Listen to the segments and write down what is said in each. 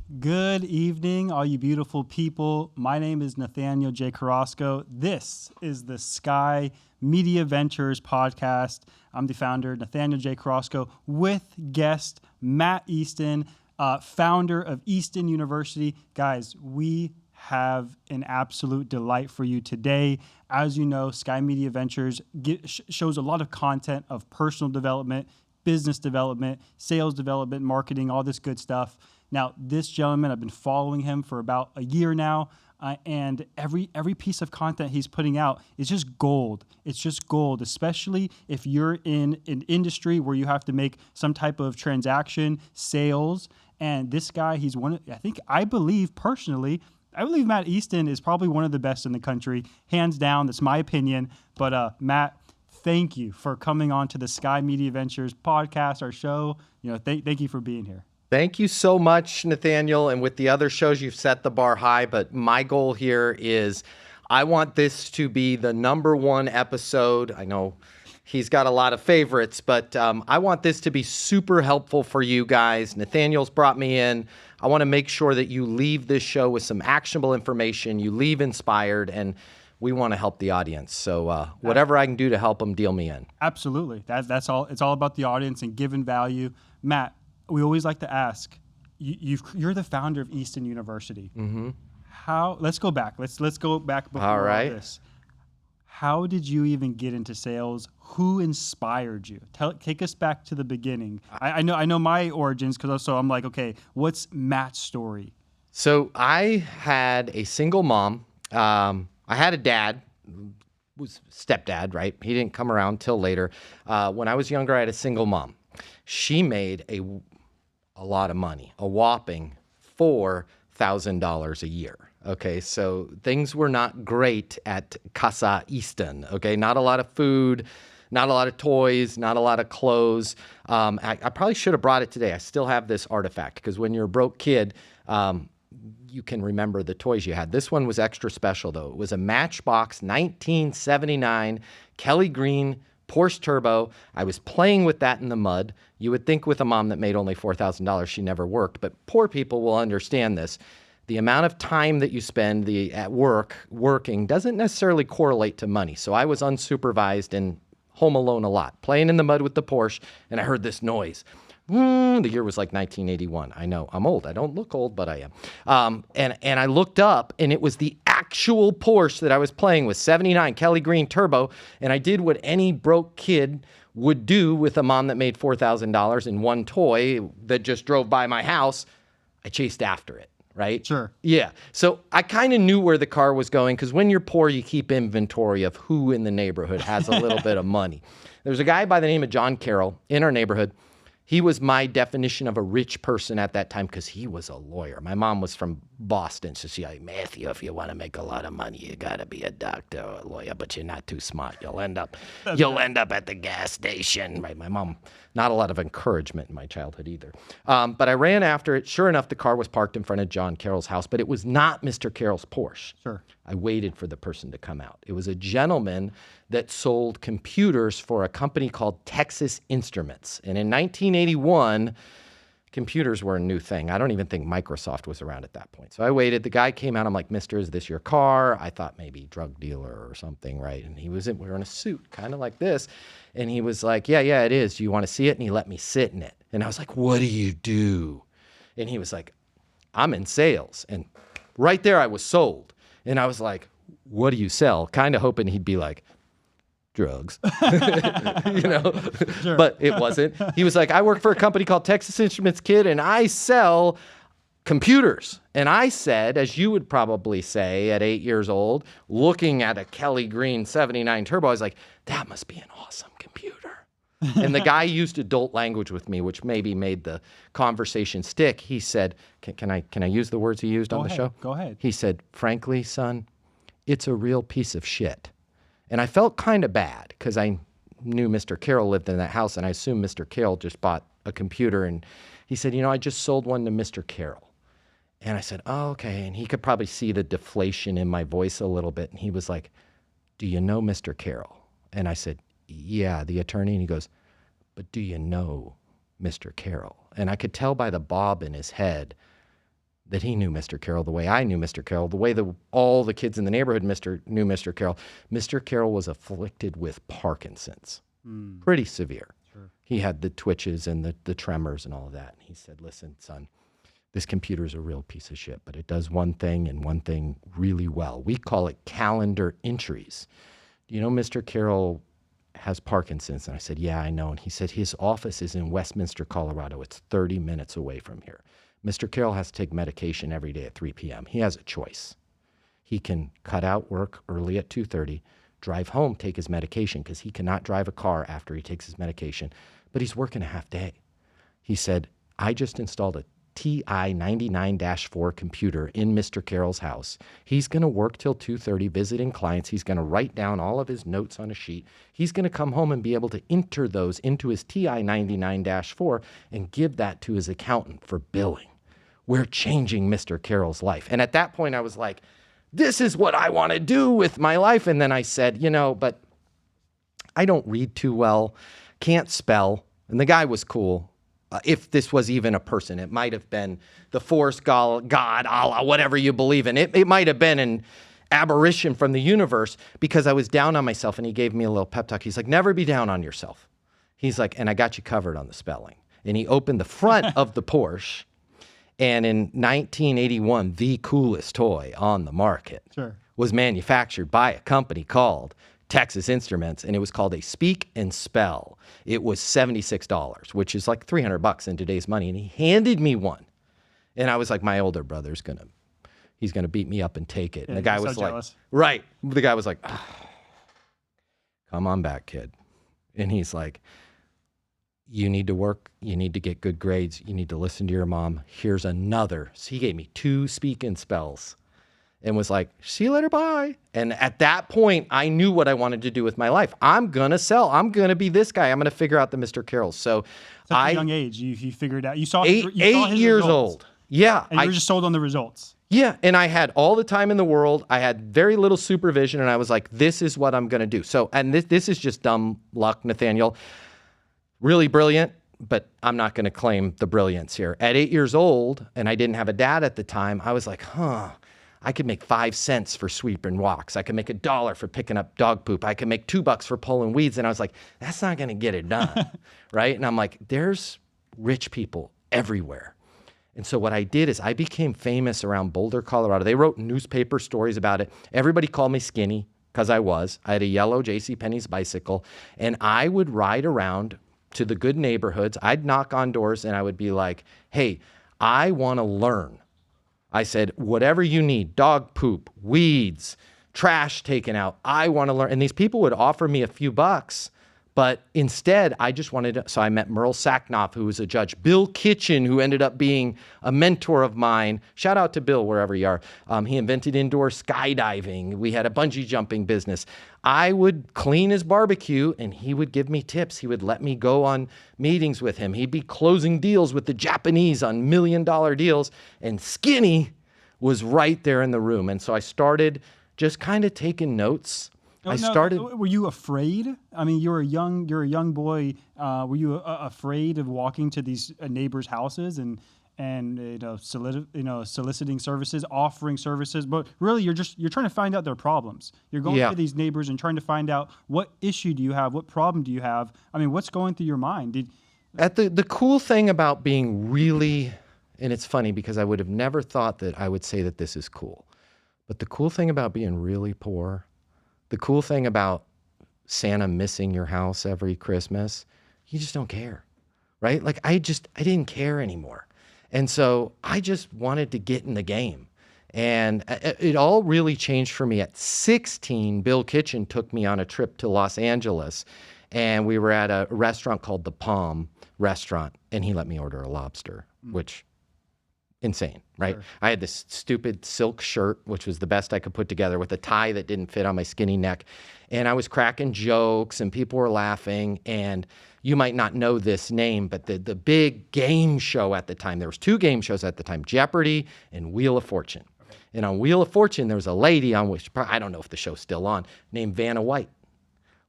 Good evening, all you beautiful people. My name is Nathaniel J. Carrasco. This is the Sky Media Ventures podcast. I'm the founder, Nathaniel J. Carrasco, with guest Matt Easton, founder of Easton University. Guys, we have an absolute delight for you today. As you know, Sky Media Ventures shows a lot of content of personal development, business development, sales development, marketing, all this good stuff. Now, this gentleman, I've been following him for about a year now, and every piece of content he's putting out is just gold. It's just gold, especially if you're in an industry where you have to make some type of transaction, sales. And this guy, he's one of, I believe Matt Easton is probably one of the best in the country, hands down. That's my opinion. But Matt, thank you for coming on to the Sky Media Ventures podcast, our show. Thank you for being here. Thank you so much, Nathaniel. And with the other shows, you've set the bar high. But my goal here is I want this to be the #1 episode. I know he's got a lot of favorites, but I want this to be super helpful for you guys. Nathaniel's brought me in. I want to make sure that you leave this show with some actionable information. You leave inspired, and we want to help the audience. So whatever I can do to help them, deal me in. Absolutely. That's all. It's all about the audience and giving value. Matt, we always like to ask, you're the founder of Easton University. Mm-hmm. Let's go back. Let's go back before all this. How did you even get into sales? Who inspired you? Take us back to the beginning. I know my origins, because also I'm like, okay, what's Matt's story? So I had a single mom. I had a dad, was stepdad, right? He didn't come around till later. When I was younger, I had a single mom. She made a lot of money, a whopping $4,000 a year. Okay, so things were not great at Casa Easton. Okay, not a lot of food, not a lot of toys, not a lot of clothes. I probably should have brought it today. I still have this artifact because when you're a broke kid, you can remember the toys you had. This one was extra special though. It was a Matchbox 1979 Kelly-Green Porsche Turbo. I was playing with that in the mud. You would think with a mom that made only $4,000, she never worked, but poor people will understand this. The amount of time that you spend at work working doesn't necessarily correlate to money. So I was unsupervised and home alone a lot, playing in the mud with the Porsche, and I heard this noise. The year was like 1981. I know I'm old. I don't look old, but I am. And I looked up, and it was the actual Porsche that I was playing with, 79 Kelly-Green Turbo. And I did what any broke kid would do with a mom that made $4,000 and one toy that just drove by my house. I chased after it, right? Sure. Yeah. So I kind of knew where the car was going, because when you're poor, you keep inventory of who in the neighborhood has a little bit of money. There's a guy by the name of John Carroll in our neighborhood. He was my definition of a rich person at that time because he was a lawyer. My mom was from Boston, so she's like, Matthew, if you want to make a lot of money, you got to be a doctor or a lawyer, but you're not too smart. You'll end up at the gas station. Right? My mom, not a lot of encouragement in my childhood either. But I ran after it. Sure enough, the car was parked in front of John Carroll's house, but it was not Mr. Carroll's Porsche. Sure. I waited for the person to come out. It was a gentleman that sold computers for a company called Texas Instruments. And in 1981, computers were a new thing. I don't even think Microsoft was around at that point. So I waited. The guy came out. I'm like, mister, is this your car? I thought maybe drug dealer or something, right? And he was wearing a suit, kind of like this. And he was like, yeah, it is. Do you want to see it? And he let me sit in it. And I was like, what do you do? And he was like, I'm in sales. And right there, I was sold. And I was like, what do you sell? Kind of hoping he'd be like, drugs, Sure. But it wasn't. He was like, I work for a company called Texas Instruments, kid, and I sell computers. And I said, as you would probably say at 8 years old, looking at a Kelly-Green 79 Turbo, I was like, that must be an awesome computer. And the guy used adult language with me, which maybe made the conversation stick. He said, can I use the words he used on the show? Go ahead. He said, frankly, son, it's a real piece of shit. And I felt kind of bad because I knew Mr. Carroll lived in that house, and I assumed Mr. Carroll just bought a computer. And he said, I just sold one to Mr. Carroll. And I said, oh, okay. And he could probably see the deflation in my voice a little bit. And he was like, do you know Mr. Carroll? And I said, yeah, the attorney. And he goes, but do you know Mr. Carroll? And I could tell by the bob in his head that he knew Mr. Carroll the way I knew Mr. Carroll, the way all the kids in the neighborhood knew Mr. Carroll. Mr. Carroll was afflicted with Parkinson's, pretty severe. Sure. He had the twitches and the tremors and all of that. And he said, listen, son, this computer is a real piece of shit, but it does one thing and one thing really well. We call it calendar entries. You know, Mr. Carroll has Parkinson's. And I said, yeah, I know. And he said, his office is in Westminster, Colorado. It's 30 minutes away from here. Mr. Carroll has to take medication every day at 3 p.m. He has a choice. He can cut out work early at 2:30, drive home, take his medication, because he cannot drive a car after he takes his medication, but he's working a half day. He said, I just installed a TI 99-4 computer in Mr. Carroll's house. He's going to work till 2:30 visiting clients. He's going to write down all of his notes on a sheet. He's going to come home and be able to enter those into his TI 99-4 and give that to his accountant for billing. We're changing Mr. Carroll's life. And at that point, I was like, this is what I want to do with my life. And then I said, but I don't read too well, can't spell. And the guy was cool. If this was even a person, it might have been the force, God, Allah, whatever you believe in. It might have been an aberration from the universe, because I was down on myself, and he gave me a little pep talk. He's like, never be down on yourself. He's like, and I got you covered on the spelling. And he opened the front of the Porsche. And in 1981, the coolest toy on the market was manufactured by a company called Texas Instruments, and it was called a Speak and Spell. It was $76, which is like $300 in today's money. And he handed me one. And I was like, my older brother's he's gonna beat me up and take it. And the guy was like, jealous. Right. The guy was like, come on back, kid. And he's like, you need to work, you need to get good grades, you need to listen to your mom. Here's another. So he gave me 2 Speak and Spells and was like, see you later, bye. And at that point, I knew what I wanted to do with my life. I'm going to sell. I'm going to be this guy. I'm going to figure out the Mr. Carroll. So at a young age, you figured out. You saw eight his years results. Old. Yeah. And you were just sold on the results. Yeah. And I had all the time in the world. I had very little supervision. And I was like, this is what I'm going to do. So, and this is just dumb luck, Nathaniel. Really brilliant, but I'm not going to claim the brilliance here. At 8 years old, and I didn't have a dad at the time, I was like, I could make 5 cents for sweeping walks. I could make $1 for picking up dog poop. I could make $2 for pulling weeds. And I was like, that's not going to get it done, right? And I'm like, there's rich people everywhere. And so what I did is I became famous around Boulder, Colorado. They wrote newspaper stories about it. Everybody called me skinny, because I had a yellow JCPenney's bicycle, and I would ride around to the good neighborhoods. I'd knock on doors and I would be like, hey, I want to learn. I said, whatever you need, dog poop, weeds, trash taken out, I want to learn. And these people would offer me a few bucks, but instead I just wanted to. So I met Merle Sacknoff, who was a judge, Bill Kitchen, who ended up being a mentor of mine. Shout out to Bill, wherever you are. He invented indoor skydiving. We had a bungee jumping business. I would clean his barbecue and he would give me tips. He would let me go on meetings with him. He'd be closing deals with the Japanese on $1 million deals, and Skinny was right there in the room. And so I started just kind of taking notes. Were you afraid? I mean, you're a young boy. Were you afraid of walking to these neighbors' houses and soliciting services, offering services? But really, you're trying to find out their problems. You're going to these neighbors and trying to find out, what issue do you have? What problem do you have? I mean, what's going through your mind? The cool thing about being really, and it's funny because I would have never thought that I would say that this is cool, but the cool thing about being really poor, the cool thing about Santa missing your house every Christmas, you just don't care, right? Like I didn't care anymore. And so I just wanted to get in the game. And it all really changed for me. At 16, Bill Kitchen took me on a trip to Los Angeles, and we were at a restaurant called the Palm Restaurant, and he let me order a lobster, which insane, right? Sure. I had this stupid silk shirt, which was the best I could put together, with a tie that didn't fit on my skinny neck. And I was cracking jokes and people were laughing. And you might not know this name, but the big game show at the time, there was 2 game shows at the time, Jeopardy and Wheel of Fortune. Okay. And on Wheel of Fortune, there was a lady on which, I don't know if the show's still on, named Vanna White.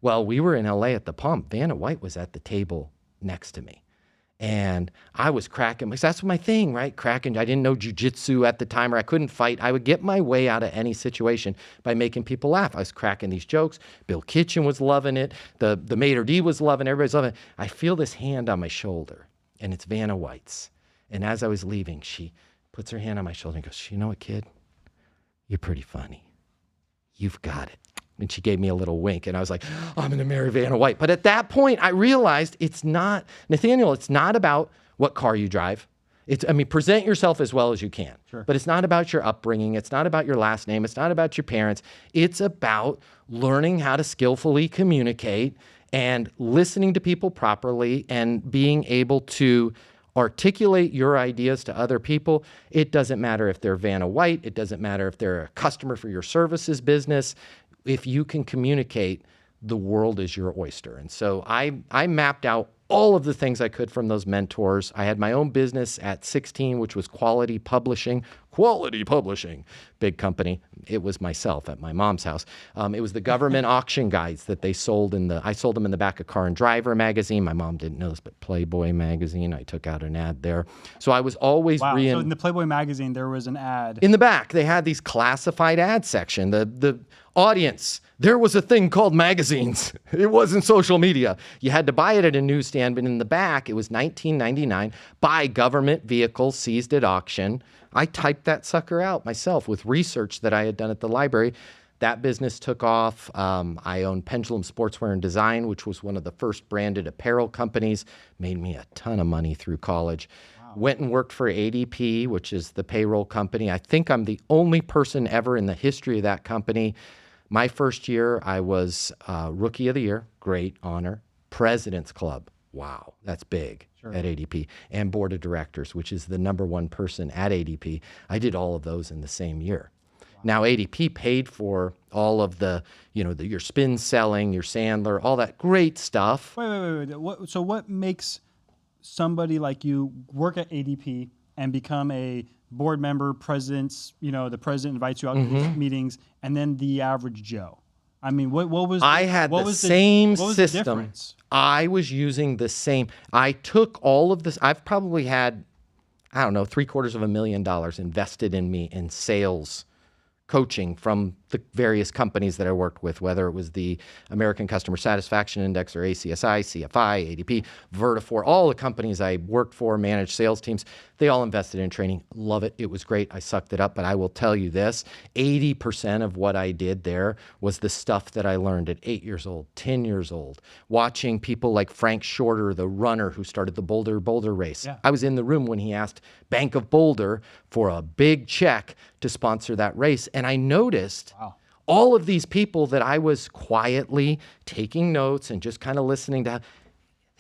Well, we were in LA at the Palm. Vanna White was at the table next to me. And I was cracking, because that's my thing, right? Cracking. I didn't know jujitsu at the time, or I couldn't fight. I would get my way out of any situation by making people laugh. I was cracking these jokes. Bill Kitchen was loving it. The maitre d' was loving it. Everybody's loving it. I feel this hand on my shoulder, and it's Vanna White's. And as I was leaving, she puts her hand on my shoulder and goes, you know what, kid? You're pretty funny. You've got it. And she gave me a little wink, and I was like, oh, I'm going to marry Vanna White. But at that point, I realized it's not, Nathaniel, it's not about what car you drive. Present yourself as well as you can. Sure. But it's not about your upbringing. It's not about your last name. It's not about your parents. It's about learning how to skillfully communicate and listening to people properly and being able to articulate your ideas to other people. It doesn't matter if they're Vanna White. It doesn't matter if they're a customer for your services business. If you can communicate, the world is your oyster. And so I mapped out all of the things I could from those mentors. I had my own business at 16, which was Quality Publishing, big company. It was myself at my mom's house. It was the government auction guides that they sold I sold them in the back of Car and Driver magazine. My mom didn't know this, but Playboy magazine, I took out an ad there. So I was always so in the Playboy magazine, there was an ad. In the back, they had these classified ad section. The audience, there was a thing called magazines. It wasn't social media. You had to buy it at a newsstand, but in the back, it was $19.99. Buy government vehicles seized at auction. I typed that sucker out myself with research that I had done at the library. That business took off. I owned Pendulum Sportswear and Design, which was one of the first branded apparel companies. Made me a ton of money through college. Wow. Went and worked for ADP, which is the payroll company. I think I'm the only person ever in the history of that company. My first year, I was Rookie of the Year, great honor. President's Club, wow, that's big. Sure. At ADP, and Board of Directors, which is the number one person at ADP. I did all of those in the same year. Wow. Now, ADP paid for all of your spin selling, your Sandler, all that great stuff. Wait. So what makes somebody like you work at ADP and become a board member, the president invites you out to these meetings, and then the average Joe? I mean, what was... I had the same system. I was using the same. I took all of this. I've probably had, $750,000 invested in me in sales coaching from the various companies that I worked with, whether it was the American Customer Satisfaction Index or ACSI, CFI, ADP, Vertafore, all the companies I worked for, managed sales teams, they all invested in training. Love it. It was great. I sucked it up, but I will tell you this, 80% of what I did there was the stuff that I learned at 8 years old, 10 years old, watching people like Frank Shorter, the runner who started the Boulder race. Yeah. I was in the room when he asked Bank of Boulder for a big check to sponsor that race. And I noticed all of these people that I was quietly taking notes and just kind of listening to,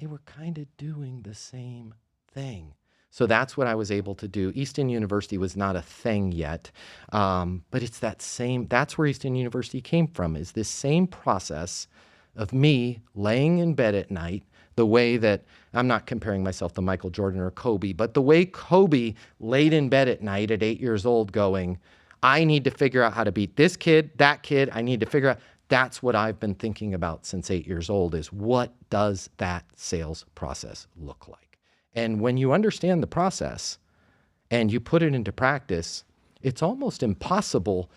they were kind of doing the same thing. So that's what I was able to do. Easton University was not a thing yet, but it's that's where Easton University came from, is this same process of me laying in bed at night, the way that, I'm not comparing myself to Michael Jordan or Kobe, but the way Kobe laid in bed at night at 8 years old going, I need to figure out how to beat this kid, that kid, I need to figure out. That's what I've been thinking about since 8 years old, is what does that sales process look like? And when you understand the process and you put it into practice, it's almost impossible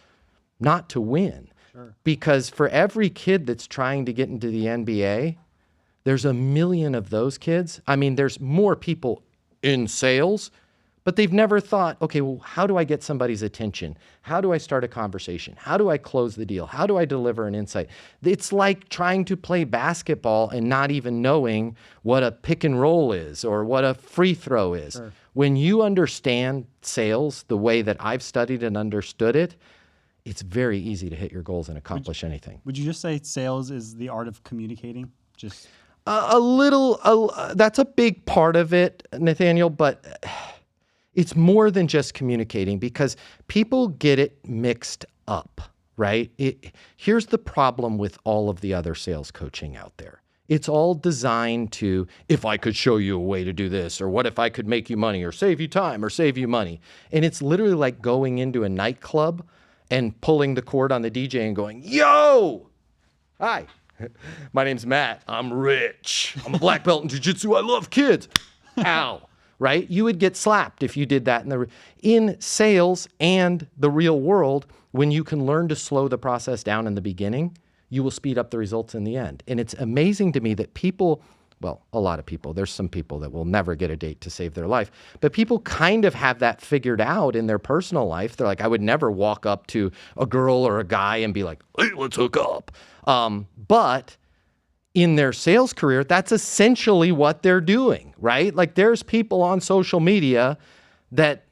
not to win. Sure. Because for every kid that's trying to get into the NBA, there's a million of those kids. I mean, there's more people in sales, but they've never thought, okay, well, how do I get somebody's attention? How do I start a conversation? How do I close the deal? How do I deliver an insight? It's like trying to play basketball and not even knowing what a pick and roll is or what a free throw is. Sure. When you understand sales the way that I've studied and understood it, it's very easy to hit your goals and accomplish anything. Would you just say sales is the art of communicating? Just that's a big part of it, Nathaniel, but it's more than just communicating, because people get it mixed up, right? Here's the problem with all of the other sales coaching out there. It's all designed to, if I could show you a way to do this, or what if I could make you money or save you time or save you money. And it's literally like going into a nightclub and pulling the cord on the DJ and going, yo, hi, my name's Matt. I'm rich. I'm a black belt in jiu-jitsu. I love kids. Ow, right? You would get slapped if you did that in sales and the real world. When you can learn to slow the process down in the beginning, you will speed up the results in the end. And it's amazing to me that people, well, a lot of people, there's some people that will never get a date to save their life, but people kind of have that figured out in their personal life. They're like, I would never walk up to a girl or a guy and be like, hey, let's hook up. But in their sales career, that's essentially what they're doing, right? Like there's people on social media that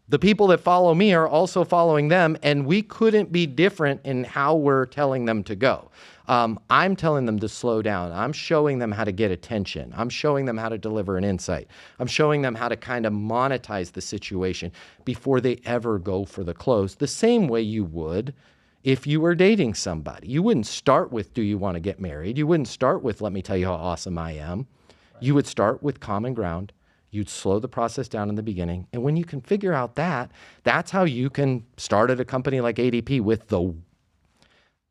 the people that follow me are also following them, and we couldn't be different in how we're telling them to go. I'm telling them to slow down. I'm showing them how to get attention. I'm showing them how to deliver an insight. I'm showing them how to kind of monetize the situation before they ever go for the close, the same way you would if you were dating somebody. You wouldn't start with, do you want to get married? You wouldn't start with, let me tell you how awesome I am. Right. You would start with common ground. You'd slow the process down in the beginning. And when you can figure out that, that's how you can start at a company like ADP with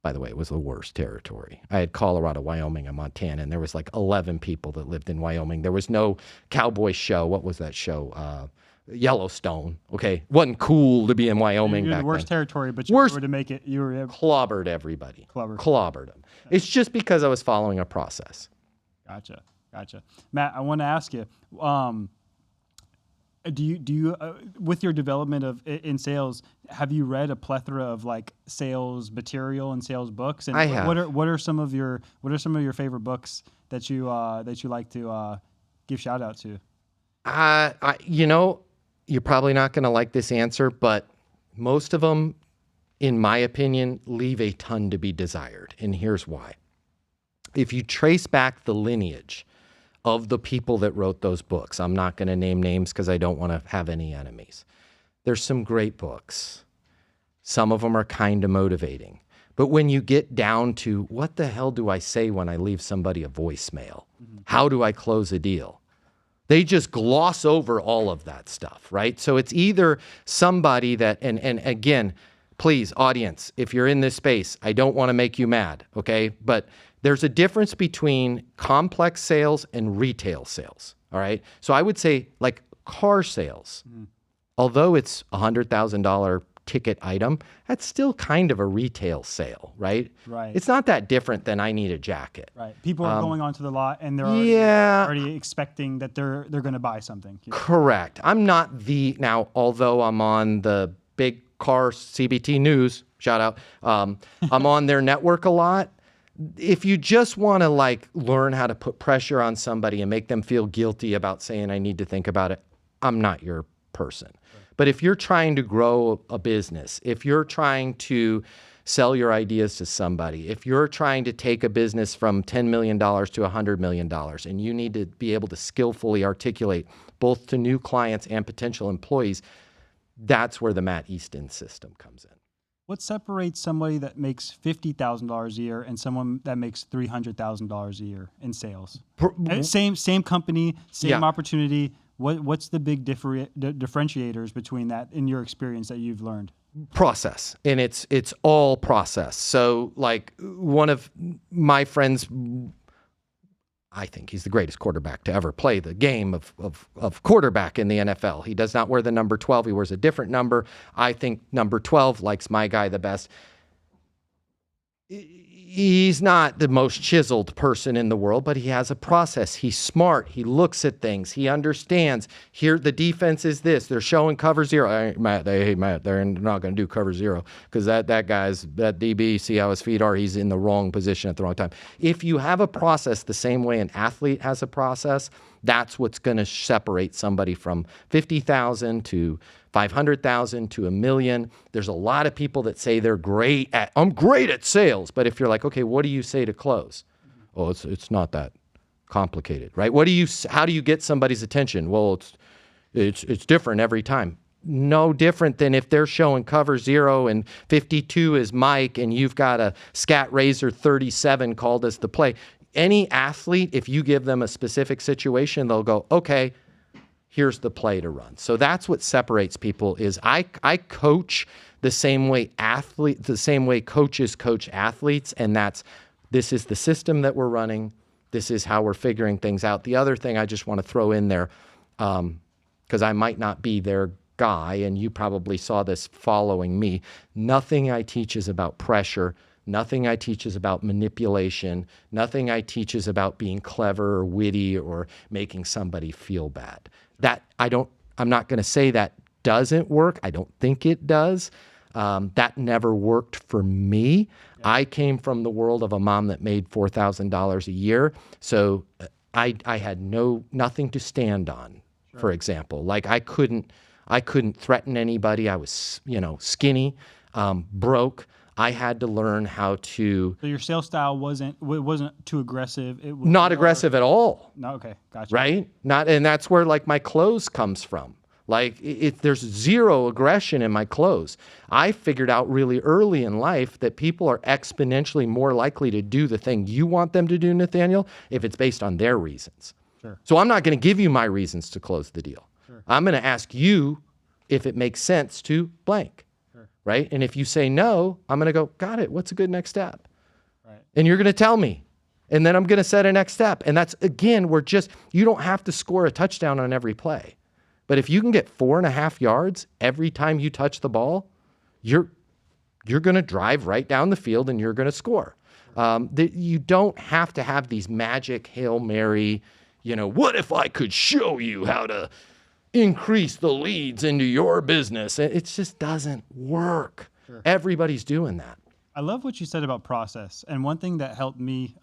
by the way, it was the worst territory. I had Colorado, Wyoming, and Montana, and there was like 11 people that lived in Wyoming. There was no cowboy show. What was that show? Yellowstone. Okay. Wasn't cool to be in Wyoming You're back the worst then. territory, but you were to make it, you were clobbered everybody. Clobbered them. It's just because I was following a process. Gotcha. Matt, I want to ask you, do you with your development in sales, have you read a plethora of like sales material and sales books? And I have. What are some of your favorite books that you like to give shout out to? You're probably not going to like this answer, but most of them, in my opinion, leave a ton to be desired. And here's why. If you trace back the lineage of the people that wrote those books, I'm not going to name names because I don't want to have any enemies. There's some great books. Some of them are kind of motivating. But when you get down to what the hell do I say when I leave somebody a voicemail? Mm-hmm. How do I close a deal? They just gloss over all of that stuff, right? So it's either somebody that, and again, please, audience, if you're in this space, I don't want to make you mad, okay? But there's a difference between complex sales and retail sales, all right? So I would say like car sales, although it's a $100,000 ticket item, that's still kind of a retail sale, right? Right. It's not that different than I need a jacket. Right. People are going onto the lot and they're already expecting that they're going to buy something. Correct. I'm not now, although I'm on the big car CBT news, shout out, I'm on their network a lot. If you just want to like learn how to put pressure on somebody and make them feel guilty about saying, I need to think about it, I'm not your person. But if you're trying to grow a business, if you're trying to sell your ideas to somebody, if you're trying to take a business from $10 million to $100 million, and you need to be able to skillfully articulate both to new clients and potential employees, that's where the Matt Easton system comes in. What separates somebody that makes $50,000 a year and someone that makes $300,000 a year in sales? Same company, same opportunity. What's the big differentiators between that in your experience that you've learned? Process, and it's all process. So like one of my friends, I think he's the greatest quarterback to ever play the game of quarterback in the NFL. He does not wear the number 12. He wears a different number. I think number 12 likes my guy the best. He's not the most chiseled person in the world, but he has a process. He's smart. He looks at things. He understands. Here, the defense is this. They're showing cover zero. Hey, Matt, they're not going to do cover zero because that DB, see how his feet are, he's in the wrong position at the wrong time. If you have a process the same way an athlete has a process, that's what's going to separate somebody from 50,000 to 500,000 to $1 million. There's a lot of people that say I'm great at sales. But if you're like, okay, what do you say to close? Oh, it's not that complicated, right? How do you get somebody's attention? Well, it's different every time. No different than if they're showing cover 0 and 52 is Mike and you've got a Scat Razor 37 called as the play. Any athlete, if you give them a specific situation, they'll go, okay, here's the play to run. So that's what separates people is I coach the same way coaches coach athletes. And this is the system that we're running. This is how we're figuring things out. The other thing I just want to throw in there, because I might not be their guy, and you probably saw this following me. Nothing I teach is about pressure. Nothing I teach is about manipulation. Nothing I teach is about being clever or witty or making somebody feel bad. I'm not going to say that doesn't work. I don't think it does. That never worked for me. Yeah. I came from the world of a mom that made $4,000 a year. So I had nothing to stand on, sure. For example. Like I couldn't threaten anybody. I was, skinny, broke. I had to learn how to. So your sales style wasn't too aggressive. It was not aggressive at all. No, okay, gotcha. Right? And that's where like my clothes comes from. Like there's zero aggression in my clothes. I figured out really early in life that people are exponentially more likely to do the thing you want them to do, Nathaniel, if it's based on their reasons. Sure. So I'm not going to give you my reasons to close the deal. Sure. I'm going to ask you if it makes sense to blank. Right? And if you say no, I'm going to go, got it. What's a good next step? Right. And you're going to tell me. And then I'm going to set a next step. And that's, again, you don't have to score a touchdown on every play. But if you can get 4.5 yards every time you touch the ball, you're going to drive right down the field and you're going to score. You don't have to have these magic Hail Mary, what if I could show you how to increase the leads into your business. It just doesn't work. Sure. Everybody's doing that. I love what you said about process. And one thing that helped me,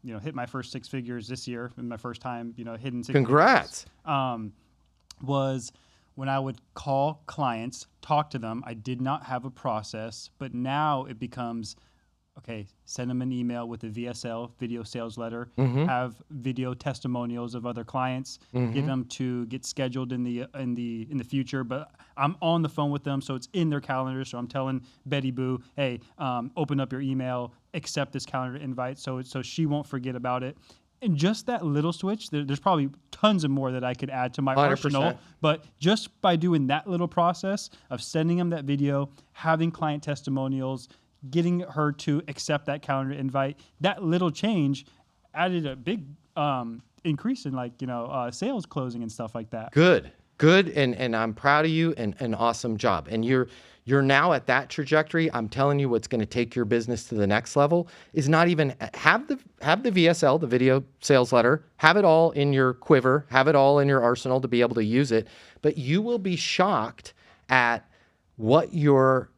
hit my first 6 figures this year, in my first time, hitting 6 Congrats. figures, was when I would call clients, talk to them. I did not have a process, but now it becomes, okay, send them an email with a VSL, video sales letter, mm-hmm. have video testimonials of other clients, mm-hmm. get them to get scheduled in the future. But I'm on the phone with them, so it's in their calendar. So I'm telling Betty Boo, hey, open up your email, accept this calendar invite, so she won't forget about it. And just that little switch, there's probably tons of more that I could add to my 100%. Arsenal. But just by doing that little process of sending them that video, having client testimonials, getting her to accept that calendar invite, that little change added a big increase in sales closing and stuff like that. Good. And I'm proud of you and an awesome job. And you're now at that trajectory. I'm telling you what's going to take your business to the next level is not even have the VSL, the video sales letter, have it all in your quiver, have it all in your arsenal to be able to use it. But you will be shocked at what you're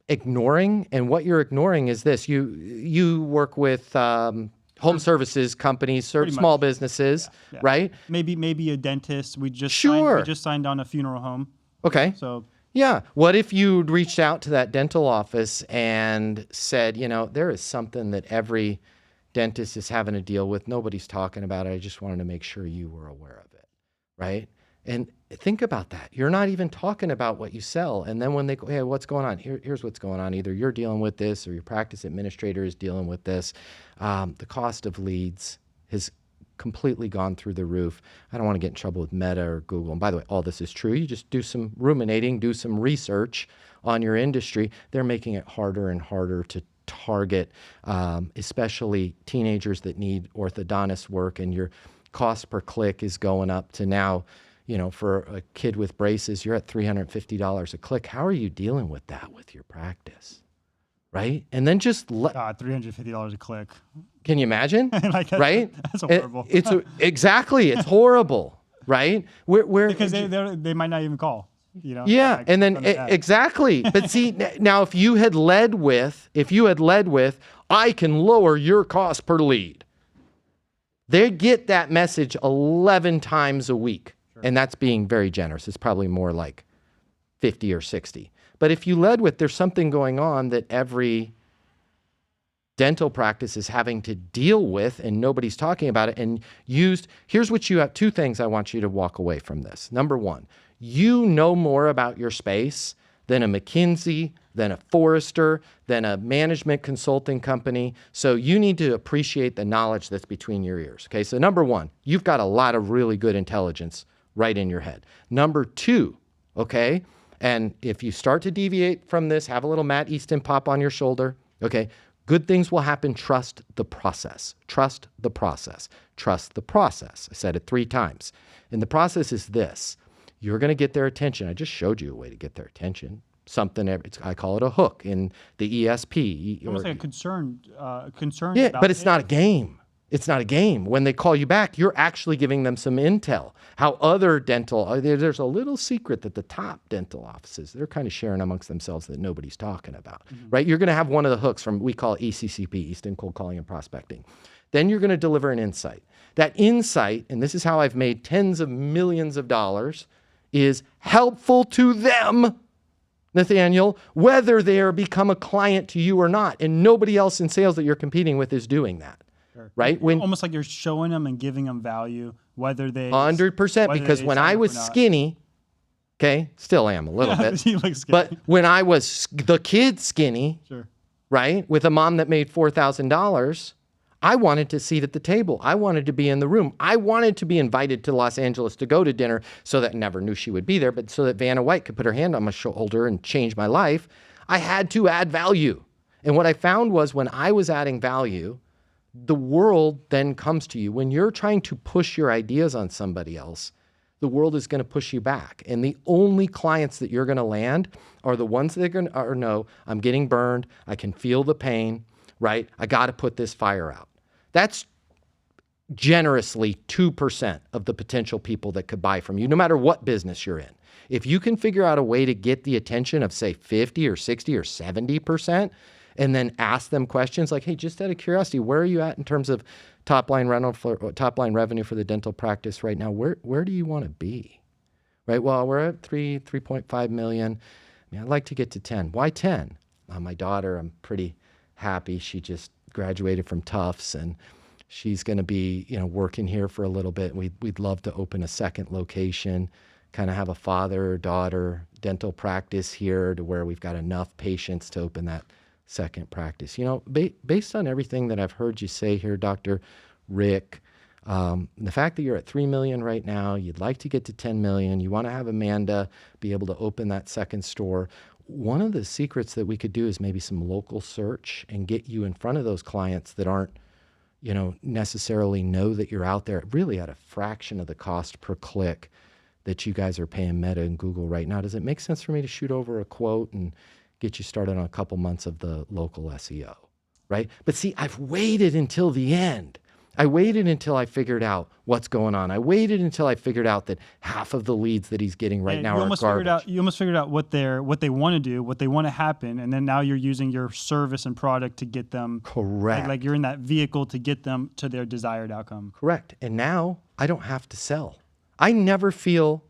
ignoring, and what you're ignoring is this. You work with home services companies, small businesses, yeah. Right? Maybe a dentist. We just signed on a funeral home. Okay. So yeah. What if you reached out to that dental office and said, there is something that every dentist is having to deal with. Nobody's talking about it. I just wanted to make sure you were aware of it. Right? And think about that. You're not even talking about what you sell. And then when they go, hey, what's going on? Here's what's going on. Either you're dealing with this or your practice administrator is dealing with this. The cost of leads has completely gone through the roof. I don't want to get in trouble with Meta or Google. And by the way, all this is true. You just do some ruminating, do some research on your industry. They're making it harder and harder to target, especially teenagers that need orthodontist work. And your cost per click is going up to now, for a kid with braces, you're at $350 a click. How are you dealing with that with your practice? Right? And then just $350 a click. Can you imagine? Right? That's horrible. Exactly. It's horrible. Right? Because they might not even call. Yeah. And then exactly. But see, now if you had led with, I can lower your cost per lead, they get that message 11 times a week. Sure. And that's being very generous. It's probably more like 50 or 60. But if you led with, there's something going on that every dental practice is having to deal with and nobody's talking about it, and here's what you have. 2 things I want you to walk away from this. Number 1, you know more about your space than a McKinsey, than a Forrester, than a management consulting company. So you need to appreciate the knowledge that's between your ears. Okay, so number 1, you've got a lot of really good intelligence right in your head. Number 2, okay, and if you start to deviate from this, have a little Matt Easton pop on your shoulder, okay, Good things will happen. Trust the process. Trust the process. Trust the process. I said it 3 times. And the process is this. You're going to get their attention. I just showed you a way to get their attention. I call it a hook in the ESP. Almost like a concern. Yeah, about but it's not a game. It's not a game. When they call you back, you're actually giving them some intel. How other dental, there's a little secret that the top dental offices, they're kind of sharing amongst themselves that nobody's talking about, right? You're going to have one of the hooks from, we call it ECCP, Easton Cold Calling and Prospecting. Then you're going to deliver an insight. That insight, and this is how I've made tens of millions of dollars, is helpful to them, Nathaniel, whether they are become a client to you or not. And nobody else in sales that you're competing with is doing that. Sure. Right? Almost like you're showing them and giving them value, whether they 100%. Because when I was skinny, okay, still am a little bit, you look skinny. But when I was the kid skinny, sure, right, with a mom that made $4,000, I wanted to seat at the table. I wanted to be in the room. I wanted to be invited to Los Angeles to go to dinner, so that never knew she would be there, but so that Vanna White could put her hand on my shoulder and change my life. I had to add value. And what I found was when I was adding value, the world then comes to you. When you're trying to push your ideas on somebody else, the world is going to push you back. And the only clients that you're going to land are the ones that are going to know, I'm getting burned. I can feel the pain, right? I got to put this fire out. That's generously 2% of the potential people that could buy from you, no matter what business you're in. If you can figure out a way to get the attention of, say, 50 or 60 or 70%, and then ask them questions like, hey, just out of curiosity, where are you at in terms of top line revenue for the dental practice right now? Where do you want to be? Right? Well, we're at 3.5 million. I mean, I'd like to get to 10. Why 10? My daughter, I'm pretty happy. She just graduated from Tufts, and she's going to be, working here for a little bit. We'd love to open a second location, kind of have a father-daughter dental practice here to where we've got enough patients to open that second practice. Based on everything that I've heard you say here, Dr. Rick, the fact that you're at 3 million right now, you'd like to get to 10 million, you want to have Amanda be able to open that second store. One of the secrets that we could do is maybe some local search and get you in front of those clients that aren't, necessarily know that you're out there, really at a fraction of the cost per click that you guys are paying Meta and Google right now. Does it make sense for me to shoot over a quote and get you started on a couple months of the local SEO, right? But see, I've waited until the end. I waited until I figured out what's going on. I waited until I figured out that half of the leads that he's getting right now are garbage. You almost figured out what they want to do, what they want to happen, and then now you're using your service and product to get them. Correct. Like you're in that vehicle to get them to their desired outcome. Correct. And now I don't have to sell. I never feel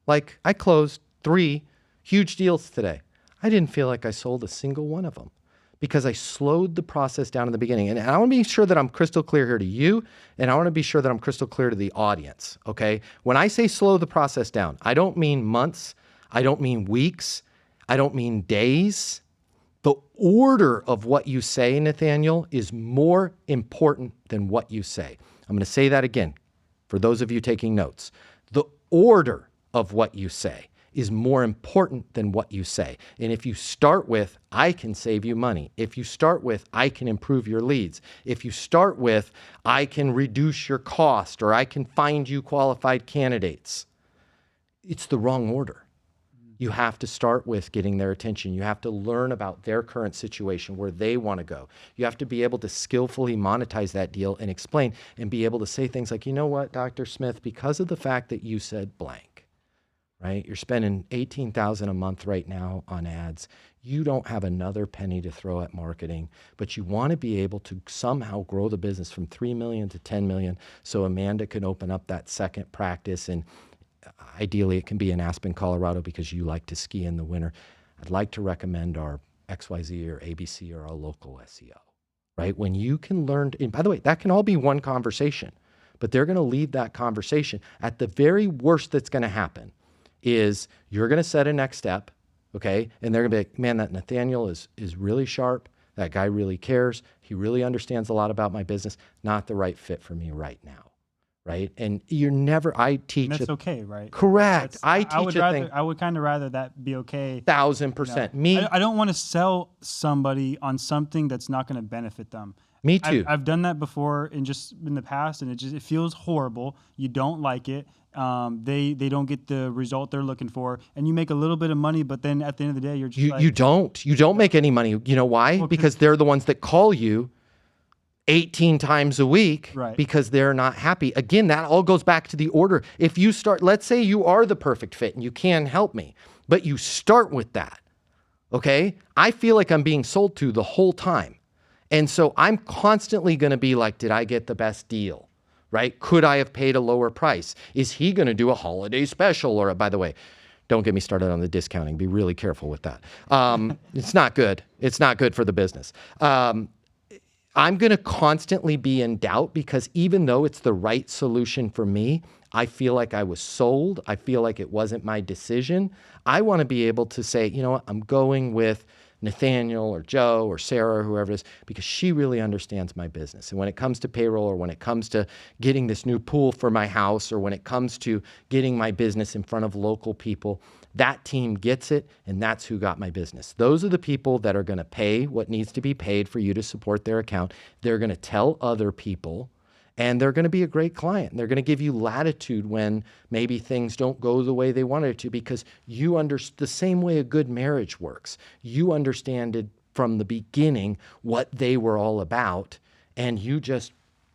like I closed 3 huge deals today. I didn't feel like I sold a single one of them because I slowed the process down in the beginning. And I want to be sure that I'm crystal clear here to you, and I want to be sure that I'm crystal clear to the audience, okay? When I say slow the process down, I don't mean months, I don't mean weeks, I don't mean days. The order of what you say, Nathaniel, is more important than what you say. I'm going to say that again for those of you taking notes. The order of what you say is more important than what you say. And if you start with, I can save you money. If you start with, I can improve your leads. If you start with, I can reduce your cost, or I can find you qualified candidates, it's the wrong order. You have to start with getting their attention. You have to learn about their current situation, where they want to go. You have to be able to skillfully monetize that deal and explain and be able to say things like, you know what, Dr. Smith, because of the fact that you said blank, right? You're spending $18,000 a month right now on ads. You don't have another penny to throw at marketing, but you want to be able to somehow grow the business from 3 million to 10 million so Amanda can open up that second practice. And ideally it can be in Aspen, Colorado, because you like to ski in the winter. I'd like to recommend our XYZ or ABC or our local SEO, right? When you can learn, and by the way, that can all be one conversation, but they're going to leave that conversation. At the very worst that's going to happen is you're going to set a next step, okay? And they're going to be like, man, that Nathaniel is really sharp. That guy really cares. He really understands a lot about my business. Not the right fit for me right now, right? And you're never, I teach And that's a, okay, right? correct. That's, I I teach would a rather, thing, I would kind of rather that be okay. 1000%. Me, I don't want to sell somebody on something that's not going to benefit them. me too. I've done that before in the past, and it feels horrible. You don't like it. They don't get the result they're looking for, and you make a little bit of money, but then at the end of the day, you're just like, You don't make any money. You know why? Because they're the ones that call you 18 times a week, Right. because they're not happy. Again, that all goes back to the order. If you start, let's say you are the perfect fit and you can help me, but you start with that. Okay. I feel like I'm being sold to the whole time. And so I'm constantly going to be like, did I get the best deal? Right? Could I have paid a lower price? Is he going to do a holiday special? Or, by the way, don't get me started on the discounting. Be really careful with that. It's not good. It's not good for the business. I'm going to constantly be in doubt, because even though it's the right solution for me, I feel like I was sold. I feel like it wasn't my decision. I want to be able to say, you know what, I'm going with Nathaniel or Joe or Sarah or whoever it is, because she really understands my business. And when it comes to payroll, or when it comes to getting this new pool for my house, or when it comes to getting my business in front of local people, that team gets it, and that's who got my business. Those are the people that are going to pay what needs to be paid for you to support their account. They're going to tell other people, and they're going to be a great client. They're going to give you latitude when maybe things don't go the way they wanted it to, because you understand the same way a good marriage works. You understand it from the beginning what they were all about, and you just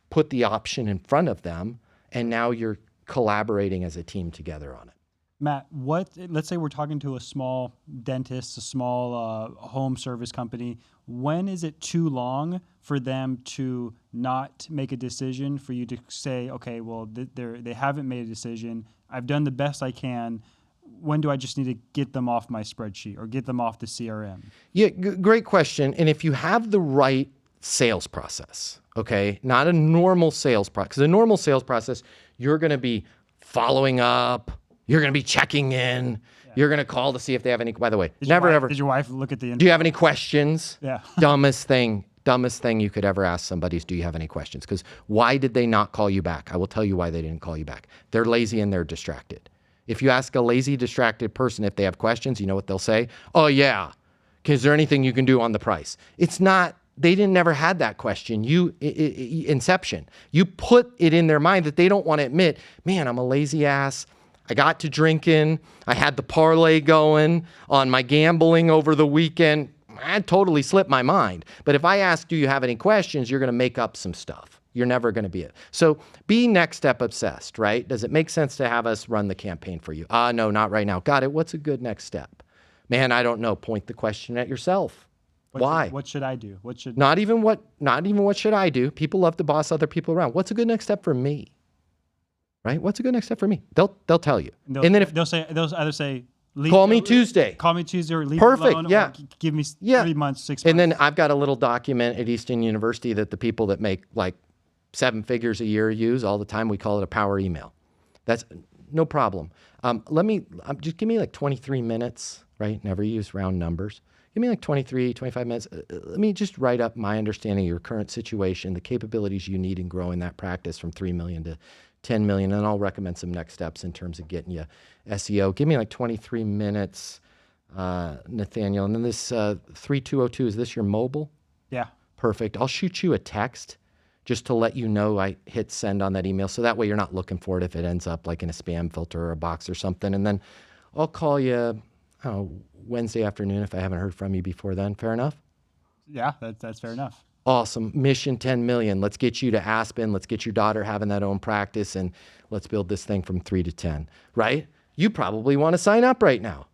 put the option in front of them, and now you're collaborating as a team together on it. Matt, let's say we're talking to a small dentist, a small home service company. When is it too long for them to not make a decision, for you to say, okay, well, they haven't made a decision. I've done the best I can. When do I just need to get them off my spreadsheet or get them off the CRM? Yeah, great question. And if you have the right sales process, okay, not a normal sales process, because a normal sales process, you're going to be following up, you're going to be checking in, you're going to call to see if they have any, by the way, Did your wife look at the do you have any questions? Yeah. Dumbest thing you could ever ask somebody is, do you have any questions? Because why did they not call you back? I will tell you why they didn't call you back. They're lazy and they're distracted. If you ask a lazy, distracted person if they have questions, you know what they'll say? Oh yeah, is there anything you can do on the price? It's not, they never had that question. Inception. You put it in their mind that they don't want to admit, man, I'm a lazy ass. I got to drinking. I had the parlay going on my gambling over the weekend. I totally slipped my mind. But if I ask, do you have any questions? You're going to make up some stuff. You're never going to be it. So be next step obsessed, right? Does it make sense to have us run the campaign for you? No, not right now. Got it. What's a good next step? Man, I don't know. Point the question at yourself. Why? What should I do? Not even what should I do? People love to boss other people around. What's a good next step for me? Right? What's a good next step for me? They'll tell you. And then they'll either say, call me Tuesday. Call me Tuesday, or leave Perfect. it alone, Yeah. or give me 3 months, 6 months. And then I've got a little document at Easton University that the people that make like 7 figures a year use all the time. We call it a power email. That's no problem. Just give me like 23 minutes, right? Never use round numbers. Give me like 23, 25 minutes. Let me just write up my understanding of your current situation, the capabilities you need in growing that practice from 3 million to 10 million, and I'll recommend some next steps in terms of getting you SEO. Give me like 23 minutes, Nathaniel. And then this 3202, is this your mobile? Yeah. Perfect. I'll shoot you a text just to let you know I hit send on that email. So that way you're not looking for it if it ends up like in a spam filter or a box or something. And then I'll call you Wednesday afternoon if I haven't heard from you before then. Fair enough? Yeah, that's fair enough. Awesome. Mission 10 million. Let's get you to Aspen. Let's get your daughter having that own practice, and let's build this thing from 3 to 10, right? You probably want to sign up right now.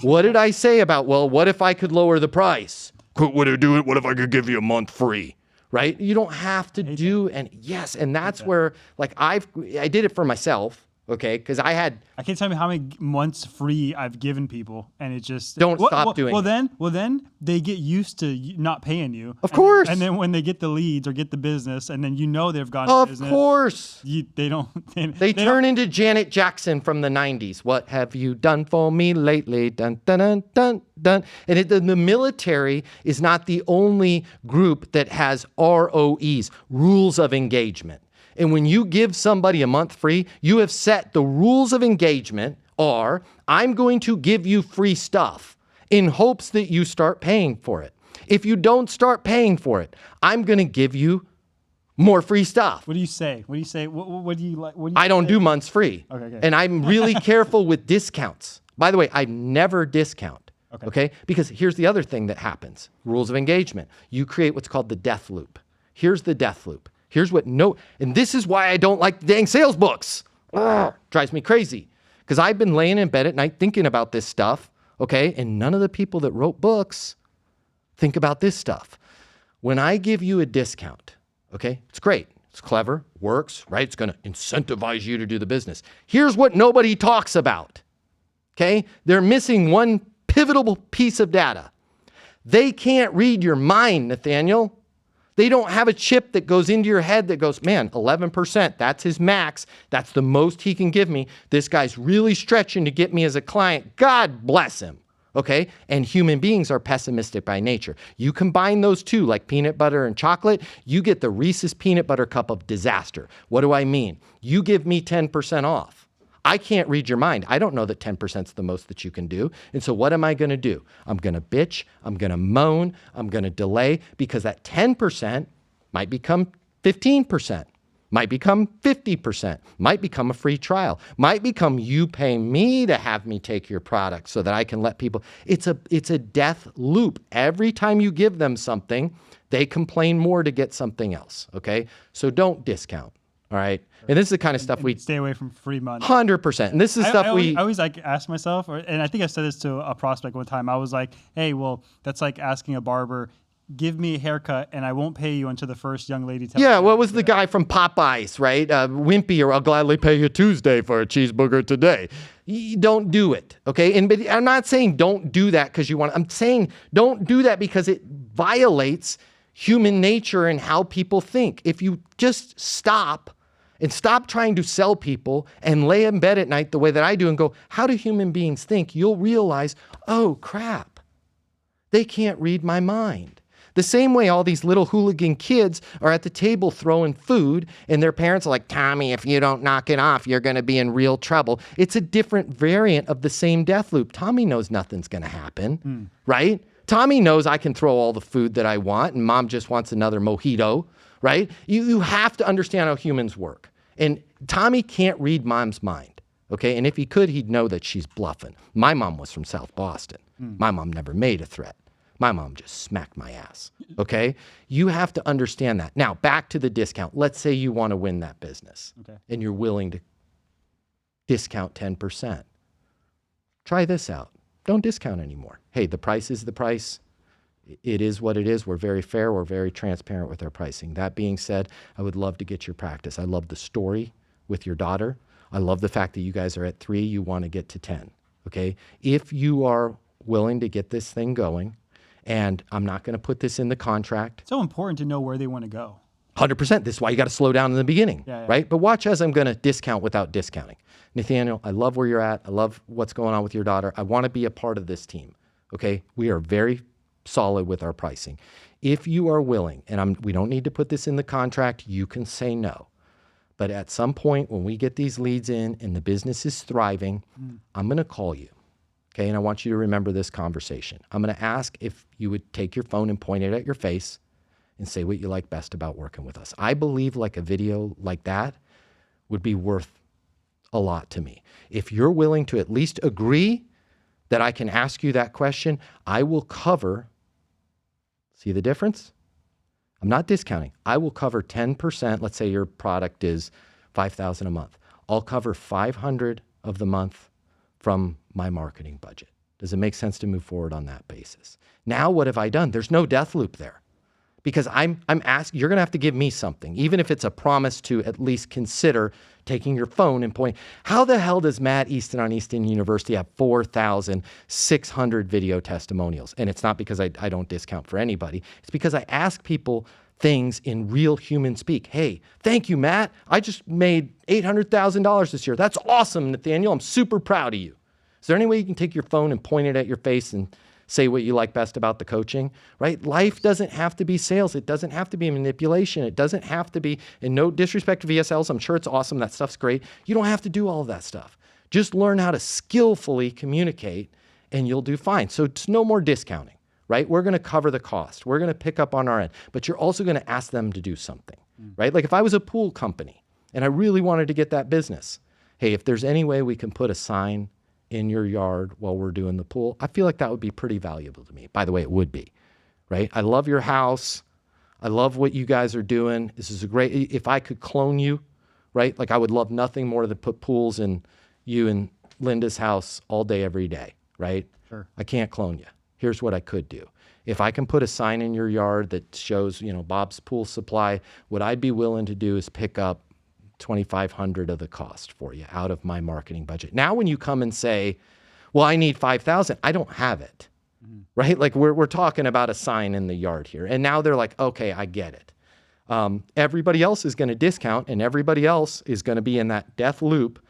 What did I say about, well, what if I could lower the price? Would I do it? What if I could give you a month free? Right? You don't have to do, and yes, and that's where, like, I did it for myself. Okay, because I can't tell you how many months free I've given people, and it just stop doing it. Well, then they get used to not paying you. Of course. And then when they get the leads or get the business, and then they've gone to business. Of course. They turn into Janet Jackson from the 90s. What have you done for me lately? Dun, dun, dun, dun, dun. And the military is not the only group that has ROEs, rules of engagement. And when you give somebody a month free, you have set the rules of engagement are, I'm going to give you free stuff in hopes that you start paying for it. If you don't start paying for it, I'm going to give you more free stuff. What do you say? What do you say? What do you like? I don't do months free. Okay. And I'm really careful with discounts. By the way, I never discount. Okay? Because here's the other thing that happens. Rules of engagement. You create what's called the death loop. Here's the death loop. Here's what and this is why I don't like dang sales books. Drives me crazy. Because I've been laying in bed at night thinking about this stuff. Okay? And none of the people that wrote books think about this stuff. When I give you a discount, okay, it's great. It's clever, works, right? It's going to incentivize you to do the business. Here's what nobody talks about, okay? They're missing one pivotal piece of data. They can't read your mind, Nathaniel. They don't have a chip that goes into your head that goes, man, 11%, that's his max. That's the most he can give me. This guy's really stretching to get me as a client. God bless him. Okay? And human beings are pessimistic by nature. You combine those two, like peanut butter and chocolate, you get the Reese's peanut butter cup of disaster. What do I mean? You give me 10% off. I can't read your mind. I don't know that 10% is the most that you can do. And so what am I going to do? I'm going to bitch. I'm going to moan. I'm going to delay because that 10% might become 15%. Might become 50%, might become a free trial, might become you pay me to have me take your product so that I can let people. It's a death loop. Every time you give them something, they complain more to get something else, okay? So don't discount, all right? And this is the kind of stuff we stay away from free money. 100%. And this is stuff I always like ask myself, and I think I said this to a prospect one time. I was like, hey, well, that's like asking a barber, give me a haircut and I won't pay you until the first young lady tells me. Yeah, what was the guy from Popeyes, right? Wimpy, or I'll gladly pay you Tuesday for a cheeseburger today. You don't do it, okay? But I'm not saying don't do that because you want. I'm saying don't do that because it violates human nature and how people think. If you just stop trying to sell people and lay in bed at night the way that I do and go, how do human beings think? You'll realize, oh crap, they can't read my mind. The same way all these little hooligan kids are at the table throwing food and their parents are like, Tommy, if you don't knock it off, you're going to be in real trouble. It's a different variant of the same death loop. Tommy knows nothing's going to happen, right? Tommy knows I can throw all the food that I want and mom just wants another mojito, right? You have to understand how humans work. And Tommy can't read mom's mind, okay? And if he could, he'd know that she's bluffing. My mom was from South Boston. My mom never made a threat. My mom just smacked my ass, okay? You have to understand that. Now, back to the discount. Let's say you want to win that business, and you're willing to discount 10%. Try this out. Don't discount anymore. Hey, the price is the price. It is what it is. We're very fair. We're very transparent with our pricing. That being said, I would love to get your practice. I love the story with your daughter. I love the fact that you guys are at 3, you want to get to 10, okay? If you are willing to get this thing going, and I'm not going to put this in the contract. It's so important to know where they want to go. 100%. This is why you got to slow down in the beginning, right? But watch as I'm going to discount without discounting. Nathaniel, I love where you're at. I love what's going on with your daughter. I want to be a part of this team, okay? We are very solid with our pricing. If you are willing, and we don't need to put this in the contract, you can say no. But at some point when we get these leads in and the business is thriving, I'm going to call you. Okay, and I want you to remember this conversation. I'm going to ask if you would take your phone and point it at your face and say what you like best about working with us. I believe like a video like that would be worth a lot to me. If you're willing to at least agree that I can ask you that question, I will cover, see the difference? I'm not discounting. I will cover 10%. Let's say your product is $5,000 a month. I'll cover $500 of the month from my marketing budget. Does it make sense to move forward on that basis? Now, what have I done? There's no death loop there because I'm asking, you're going to have to give me something, even if it's a promise to at least consider taking your phone and pointing. How the hell does Matt Easton on Easton University have 4,600 video testimonials? And it's not because I don't discount for anybody. It's because I ask people things in real human speak. Hey, thank you, Matt. I just made $800,000 this year. That's awesome, Nathaniel. I'm super proud of you. Is there any way you can take your phone and point it at your face and say what you like best about the coaching, right? Life doesn't have to be sales. It doesn't have to be manipulation. It doesn't have to be, and no disrespect to VSLs, I'm sure it's awesome. That stuff's great. You don't have to do all of that stuff. Just learn how to skillfully communicate and you'll do fine. So it's no more discounting, right? We're going to cover the cost. We're going to pick up on our end, but you're also going to ask them to do something, right? Like if I was a pool company and I really wanted to get that business, hey, if there's any way we can put a sign in your yard while we're doing the pool, I feel like that would be pretty valuable to me. By the way, it would be, right? I love your house. I love what you guys are doing. This is a great, if I could clone you, right? Like I would love nothing more than put pools in you and Linda's house all day, every day, right? Sure. I can't clone you. Here's what I could do. If I can put a sign in your yard that shows, Bob's Pool Supply, what I'd be willing to do is pick up $2,500 of the cost for you out of my marketing budget. Now, when you come and say, well, I need $5,000, I don't have it, right? Like we're talking about a sign in the yard here. And now they're like, okay, I get it. Everybody else is going to discount and everybody else is going to be in that death loop.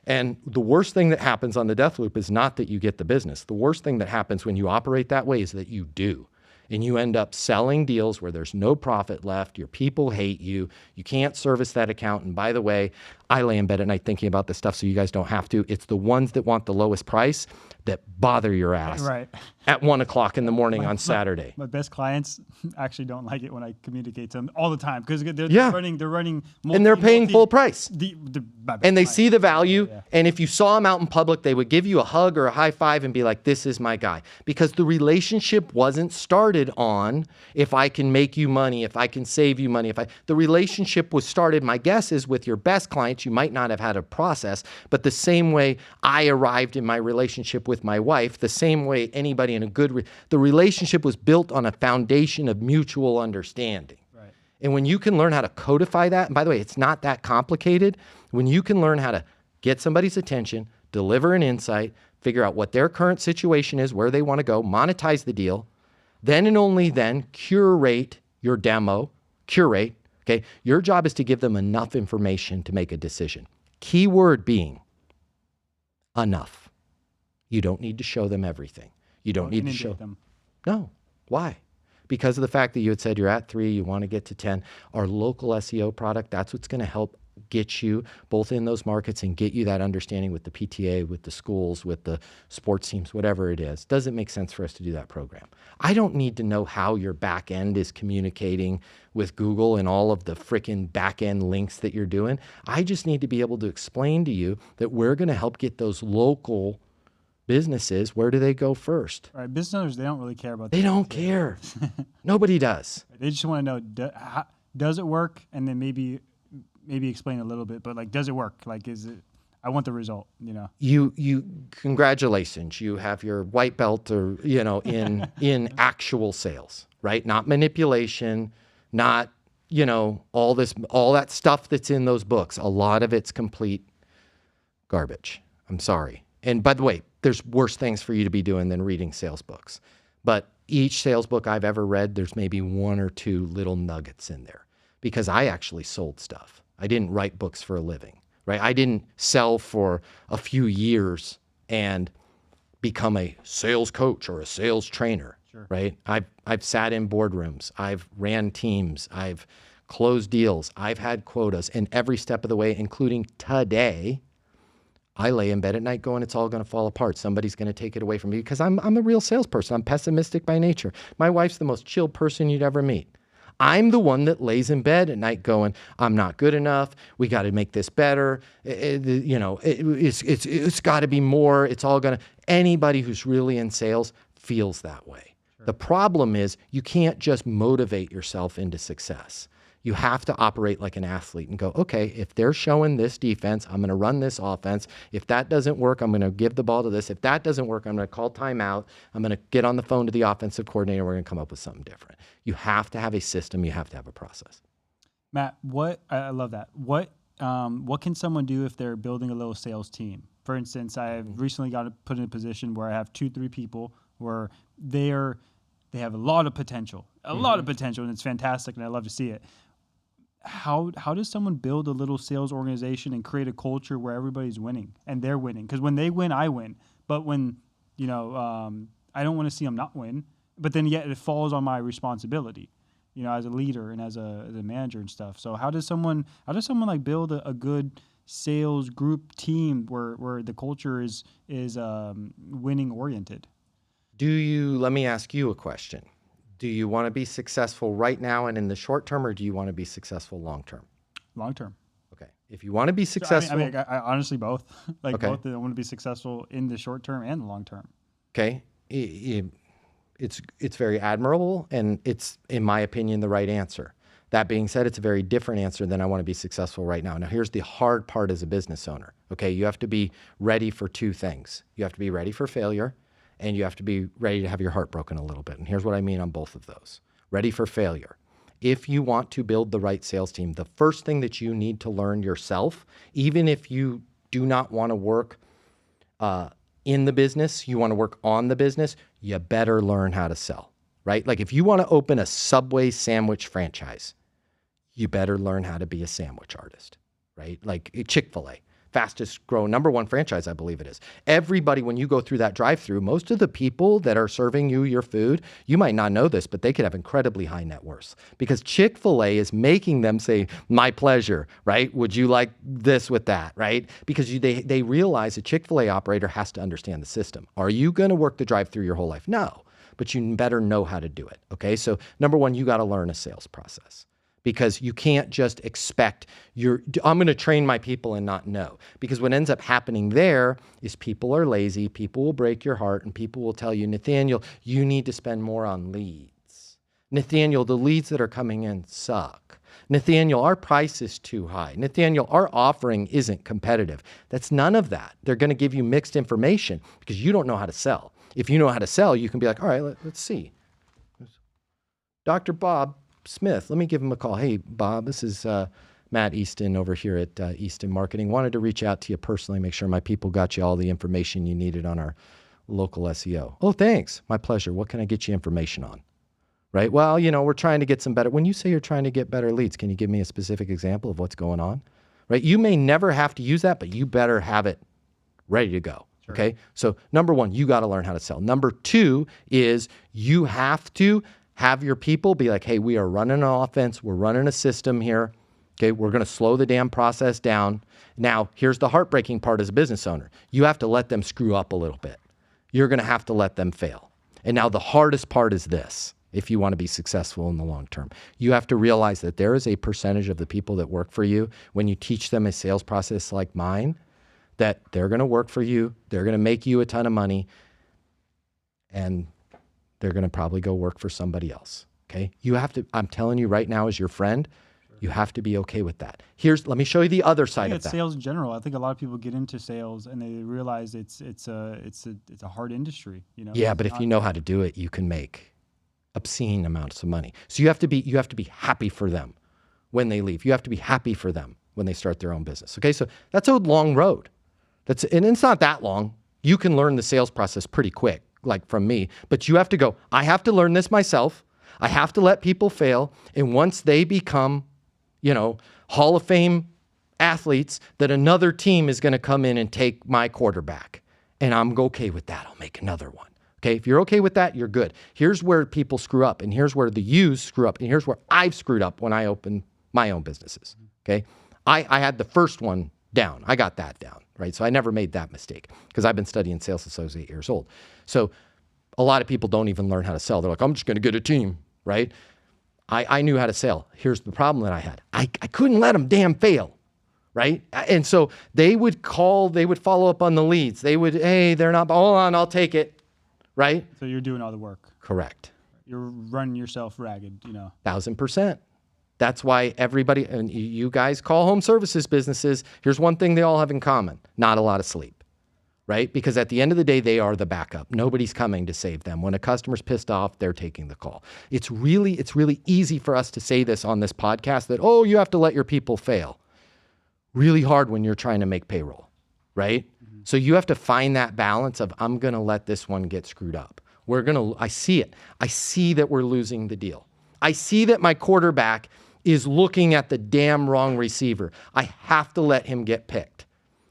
And the worst thing that happens on the death loop is not that you get the business. The worst thing that happens when you operate that way is that you do. And you end up selling deals where there's no profit left. Your people hate you. You can't service that account. And by the way, I lay in bed at night thinking about this stuff so you guys don't have to. It's the ones that want the lowest price that bother your ass Right. at 1 o'clock in the morning on Saturday. My best clients actually don't like it when I communicate to them all the time because they're Yeah. running And they're paying full price. My best And they client. see the value. Yeah. And if you saw them out in public, they would give you a hug or a high five and be like, this is my guy. Because the relationship wasn't started on if I can make you money, if I can save you money. The relationship was started, my guess is, with your best clients. You might not have had a process, but the same way I arrived in my relationship with my wife, the same way anybody in a good, the relationship was built on a foundation of mutual understanding. Right. And when you can learn how to codify that, and by the way, it's not that complicated. When you can learn how to get somebody's attention, deliver an insight, figure out what their current situation is, where they want to go, monetize the deal, then and only then curate your demo, okay? Your job is to give them enough information to make a decision. Key word being enough. You don't need to show them everything. You don't need to show them. No. Why? Because of the fact that you had said you're at 3, you want to get to 10. Our local SEO product, that's what's going to help get you both in those markets and get you that understanding with the PTA, with the schools, with the sports teams, whatever it is. Doesn't make sense for us to do that program. I don't need to know how your back end is communicating with Google and all of the freaking back end links that you're doing. I just need to be able to explain to you that we're going to help get those local businesses, where do they go first? Right. Business owners, they don't really care about that. They don't care. Nobody does. They just want to know, does it work? And then maybe explain a little bit, but like, does it work? Like, is it, I want the result, You congratulations, you have your white belt or, in actual sales, right? Not manipulation, not, all that stuff that's in those books. A lot of it's complete garbage. I'm sorry. And by the way, there's worse things for you to be doing than reading sales books. But each sales book I've ever read, there's maybe 1 or 2 little nuggets in there because I actually sold stuff. I didn't write books for a living, right? I didn't sell for a few years and become a sales coach or a sales trainer, Sure. right? I've sat in boardrooms. I've ran teams. I've closed deals. I've had quotas, and every step of the way, including today, I lay in bed at night going, it's all going to fall apart. Somebody's going to take it away from me because I'm a real salesperson. I'm pessimistic by nature. My wife's the most chilled person you'd ever meet. I'm the one that lays in bed at night going, I'm not good enough. We got to make this better. It's got to be more. It's all going to, anybody who's really in sales feels that way. Sure. The problem is you can't just motivate yourself into success. You have to operate like an athlete and go, okay, if they're showing this defense, I'm going to run this offense. If that doesn't work, I'm going to give the ball to this. If that doesn't work, I'm going to call timeout. I'm going to get on the phone to the offensive coordinator. We're going to come up with something different. You have to have a system. You have to have a process. Matt, I love that. What can someone do if they're building a little sales team? For instance, I've recently got put in a position where I have 2-3 people where they have a lot of potential, lot of potential, and it's fantastic, and I love to see it. How does someone build a little sales organization and create a culture where everybody's winning and they're winning? Because when they win, I win. But when I don't want to see them not win. But then yet it falls on my responsibility, as a leader and as a manager and stuff. So how does someone like build a good sales group team where the culture is winning oriented? Let me ask you a question. Do you want to be successful right now and in the short term, or do you want to be successful long term? Long term. Okay. If you want to be successful, I honestly both. Like Okay. both. I want to be successful in the short term and the long term. okay, it's very admirable, and it's, in my opinion, the right answer. That being said, it's a very different answer than I want to be successful right now. Now, here's the hard part as a business owner. Okay, you have to be ready for two things. You have to be ready for failure, and you have to be ready to have your heart broken a little bit. And here's what I mean on both of those. Ready for failure. If you want to build the right sales team, the first thing that you need to learn yourself, even if you do not want to work in the business, you want to work on the business, you better learn how to sell, right? Like if you want to open a Subway sandwich franchise, you better learn how to be a sandwich artist, right? Like Chick-fil-A, fastest growing, number one franchise, I believe it is. Everybody, when you go through that drive-through, most of the people that are serving you your food, you might not know this, but they could have incredibly high net worths because Chick-fil-A is making them say, my pleasure, right? Would you like this with that, right? Because they realize a Chick-fil-A operator has to understand the system. Are you going to work the drive-through your whole life? No, but you better know how to do it, okay? So number one, you got to learn a sales process. Because you can't just expect I'm going to train my people and not know. Because what ends up happening there is people are lazy, people will break your heart, and people will tell you, Nathaniel, you need to spend more on leads. Nathaniel, the leads that are coming in suck. Nathaniel, our price is too high. Nathaniel, our offering isn't competitive. That's none of that. They're going to give you mixed information because you don't know how to sell. If you know how to sell, you can be like, all right, let's see. Dr. Bob Smith, let me give him a call. Hey, Bob, this is Matt Easton over here at Easton Marketing. Wanted to reach out to you personally, make sure my people got you all the information you needed on our local SEO. Oh, thanks. My pleasure. What can I get you information on? Right? Well, we're trying to get some better. When you say you're trying to get better leads, can you give me a specific example of what's going on? Right? You may never have to use that, but you better have it ready to go. Sure. Okay? So number one, you got to learn how to sell. Number two is you have to have your people be like, hey, we are running an offense. We're running a system here. Okay, we're going to slow the damn process down. Now, here's the heartbreaking part as a business owner. You have to let them screw up a little bit. You're going to have to let them fail. And now the hardest part is this, if you want to be successful in the long term. You have to realize that there is a percentage of the people that work for you, when you teach them a sales process like mine, that they're going to work for you, they're going to make you a ton of money, and they're going to probably go work for somebody else, okay? You have to, I'm telling you right now as your friend, you have to be okay with that. Let me show you the other side of that. Sales in general. I think a lot of people get into sales and they realize it's a hard industry, Yeah, but if you know how to do it, you can make obscene amounts of money. So you have to be happy for them when they leave. You have to be happy for them when they start their own business, okay? So that's a long road. And it's not that long. You can learn the sales process pretty quick, like from me, but you have to go, I have to learn this myself. I have to let people fail. And once they become, Hall of Fame athletes, that another team is going to come in and take my quarterback. And I'm okay with that. I'll make another one. Okay. If you're okay with that, you're good. Here's where people screw up. And here's where the yous screw up. And here's where I've screwed up when I opened my own businesses. Okay. I had the first one down. I got that down, right? So I never made that mistake because I've been studying sales since I was 8 years old. So a lot of people don't even learn how to sell. They're like, I'm just going to get a team, right? I knew how to sell. Here's the problem that I had. I couldn't let them damn fail, right? And so they would follow up on the leads. Hey, they're not, hold on, I'll take it, right? So you're doing all the work. Correct. You're running yourself ragged, 1,000%. That's why everybody, and you guys call home services businesses, here's one thing they all have in common: not a lot of sleep, right? Because at the end of the day, they are the backup. Nobody's coming to save them. When a customer's pissed off, they're taking the call. It's really easy for us to say this on this podcast that, oh, you have to let your people fail. Really hard when you're trying to make payroll, right? Mm-hmm. So you have to find that balance of, I'm going to let this one get screwed up. I see it. I see that we're losing the deal. I see that my quarterback is looking at the damn wrong receiver. I have to let him get picked.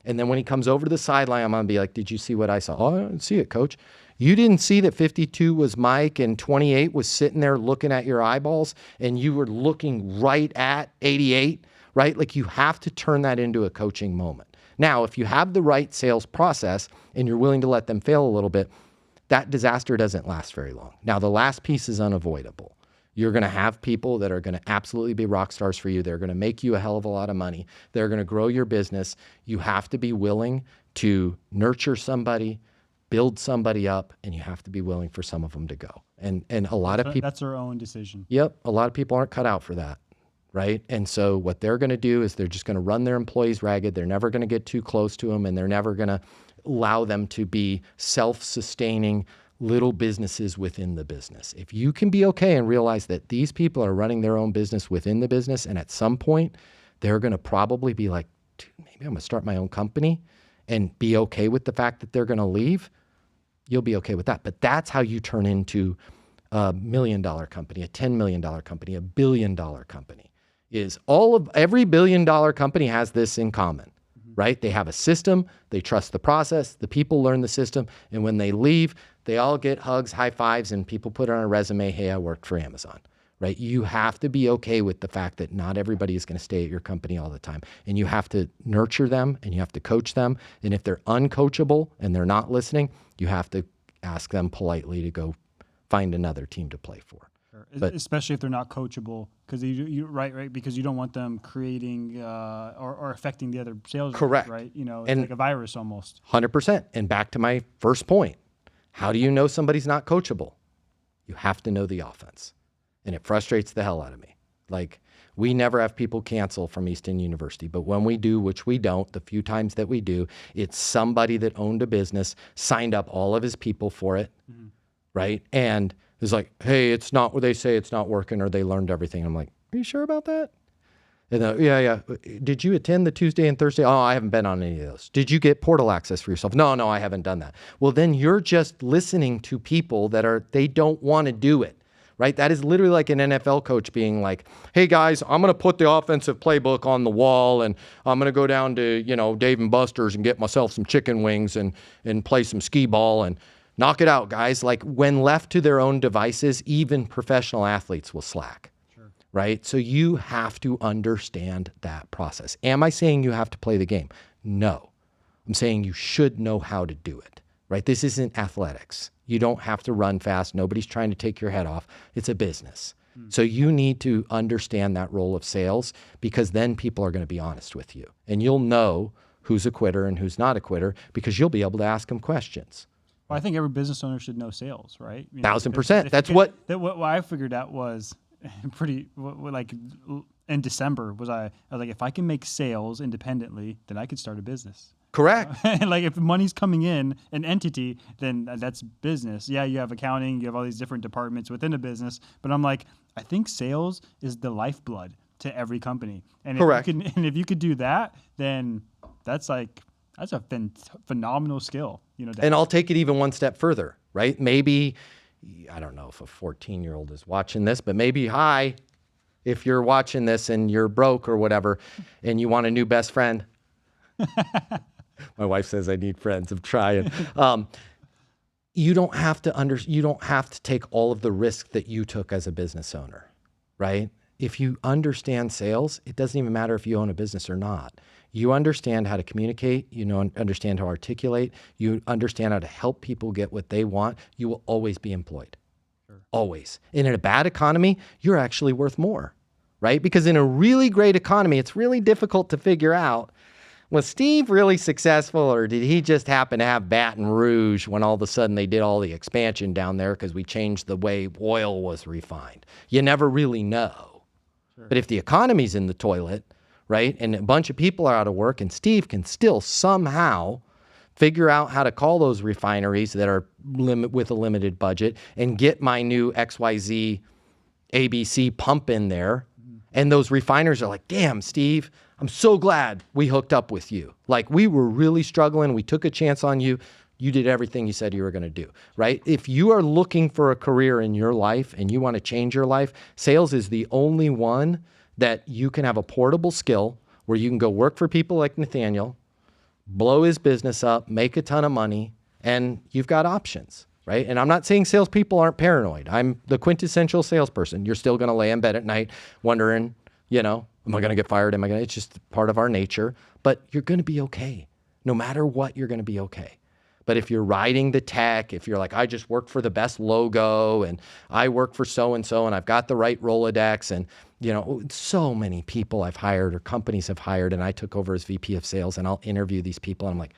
And then when he comes over to the sideline, I'm going to be like, did you see what I saw? Oh, I didn't see it, coach. You didn't see that 52 was Mike and 28 was sitting there looking at your eyeballs and you were looking right at 88, right? Like you have to turn that into a coaching moment. Now, if you have the right sales process and you're willing to let them fail a little bit, that disaster doesn't last very long. Now, the last piece is unavoidable. You're going to have people that are going to absolutely be rock stars for you. They're going to make you a hell of a lot of money. They're going to grow your business. You have to be willing to nurture somebody, build somebody up, and you have to be willing for some of them to go. And a lot of people... That's their own decision. Yep. A lot of people aren't cut out for that, right? And so what they're going to do is they're just going to run their employees ragged. They're never going to get too close to them, and they're never going to allow them to be self-sustaining little businesses within the business. If you can be okay and realize that these people are running their own business within the business, and at some point they're going to probably be like, dude, maybe I'm going to start my own company, and be okay with the fact that they're going to leave, you'll be okay with that. But that's how you turn into a $1 million company, a $10 million company, a $1 billion company. Is every $1 billion company has this in common, right? They have a system, they trust the process, the people learn the system, and when they leave, they all get hugs, high fives, and people put on a resume, hey, I worked for Amazon, right? You have to be okay with the fact that not everybody is going to stay at your company all the time. And you have to nurture them and you have to coach them. And if they're uncoachable and they're not listening, you have to ask them politely to go find another team to play for. Sure. But especially if they're not coachable, because right, because you don't want them creating or affecting the other sales. Correct. Right. It's like a virus almost. 100%. And back to my first point. How do you know somebody's not coachable? You have to know the offense. And it frustrates the hell out of me. Like, we never have people cancel from Easton University, but when we do, which we don't, the few times that we do, it's somebody that owned a business, signed up all of his people for it, right? And it's like, hey, it's not what they say, it's not working, or they learned everything. I'm like, are you sure about that? And yeah. Did you attend the Tuesday and Thursday? Oh, I haven't been on any of those. Did you get portal access for yourself? No, I haven't done that. Well, then you're just listening to people they don't want to do it, right? That is literally like an NFL coach being like, hey guys, I'm going to put the offensive playbook on the wall and I'm going to go down to, Dave & Buster's and get myself some chicken wings and play some skee ball and knock it out, guys. Like, when left to their own devices, even professional athletes will slack. Right? So you have to understand that process. Am I saying you have to play the game? No. I'm saying you should know how to do it, right? This isn't athletics. You don't have to run fast. Nobody's trying to take your head off. It's a business. So you need to understand that role of sales, because then people are going to be honest with you. And you'll know who's a quitter and who's not a quitter, because you'll be able to ask them questions. Well, I think every business owner should know sales, right? 1,000%. That's what I figured out was pretty, like, in December was I was like, if I can make sales independently, then I could start a business. Correct. Like, if money's coming in an entity, then that's business. Yeah, you have accounting, you have all these different departments within a business, but I'm like, I think sales is the lifeblood to every company. And correct. If you could do that, then that's a phenomenal skill. And I'll take it even one step further, right? Maybe, I don't know if a 14-year-old is watching this, but maybe, hi, if you're watching this and you're broke or whatever, and you want a new best friend. My wife says I need friends. I'm trying. You don't have to take all of the risk that you took as a business owner, right? If you understand sales, it doesn't even matter if you own a business or not. You understand how to communicate, understand how to articulate, you understand how to help people get what they want, you will always be employed. Sure. Always. And in a bad economy, you're actually worth more, right? Because in a really great economy, it's really difficult to figure out, was Steve really successful, or did he just happen to have Baton Rouge when all of a sudden they did all the expansion down there because we changed the way oil was refined? You never really know. Sure. But if the economy's in the toilet, right, and a bunch of people are out of work, and Steve can still somehow figure out how to call those refineries that are with a limited budget and get my new XYZ ABC pump in there. And those refiners are like, damn, Steve, I'm so glad we hooked up with you. Like, we were really struggling. We took a chance on you. You did everything you said you were going to do, right? If you are looking for a career in your life and you want to change your life, sales is the only one that you can have a portable skill where you can go work for people like Nathaniel, blow his business up, make a ton of money, and you've got options, right? And I'm not saying salespeople aren't paranoid. I'm the quintessential salesperson. You're still going to lay in bed at night wondering, am I going to get fired? It's just part of our nature, but you're going to be okay. No matter what, you're going to be okay. But if you're riding the tech, if you're like, I just work for the best logo and I work for so-and-so and I've got the right Rolodex and, so many people I've hired or companies have hired and I took over as VP of sales and I'll interview these people and I'm like,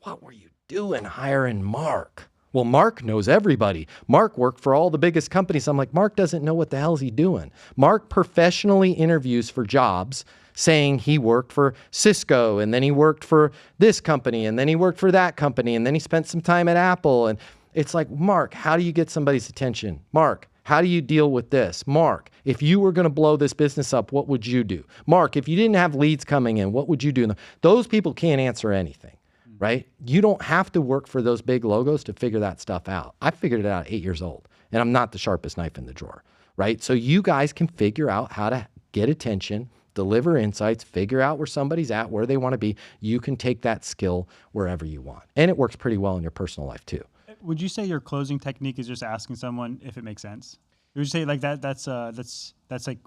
what were you doing hiring Mark? Well, Mark knows everybody. Mark worked for all the biggest companies. I'm like, Mark doesn't know what the hell is he doing. Mark professionally interviews for jobs saying he worked for Cisco and then he worked for this company and then he worked for that company and then he spent some time at Apple. And it's like, Mark, how do you get somebody's attention? Mark, how do you deal with this? Mark, if you were going to blow this business up, what would you do? Mark, if you didn't have leads coming in, what would you do? Those people can't answer anything, right? You don't have to work for those big logos to figure that stuff out. I figured it out at 8 years old, and I'm not the sharpest knife in the drawer, right? So you guys can figure out how to get attention, deliver insights, figure out where somebody's at, where they want to be. You can take that skill wherever you want. And it works pretty well in your personal life too. Would you say your closing technique is just asking someone if it makes sense? Would you say like that's like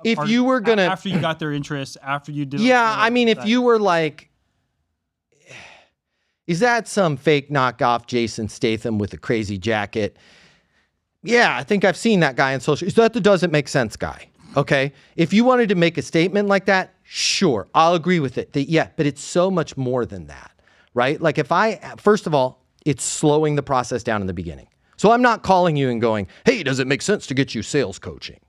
if you were gonna after you got their interest, after you did if you were like, is that some fake knockoff Jason Statham with a crazy jacket? Yeah, I think I've seen that guy on social. Is that the doesn't make sense guy? Okay. If you wanted to make a statement like that, sure, I'll agree with it. But it's so much more than that, right? Like first of all, it's slowing the process down in the beginning. So I'm not calling you and going, hey, does it make sense to get you sales coaching,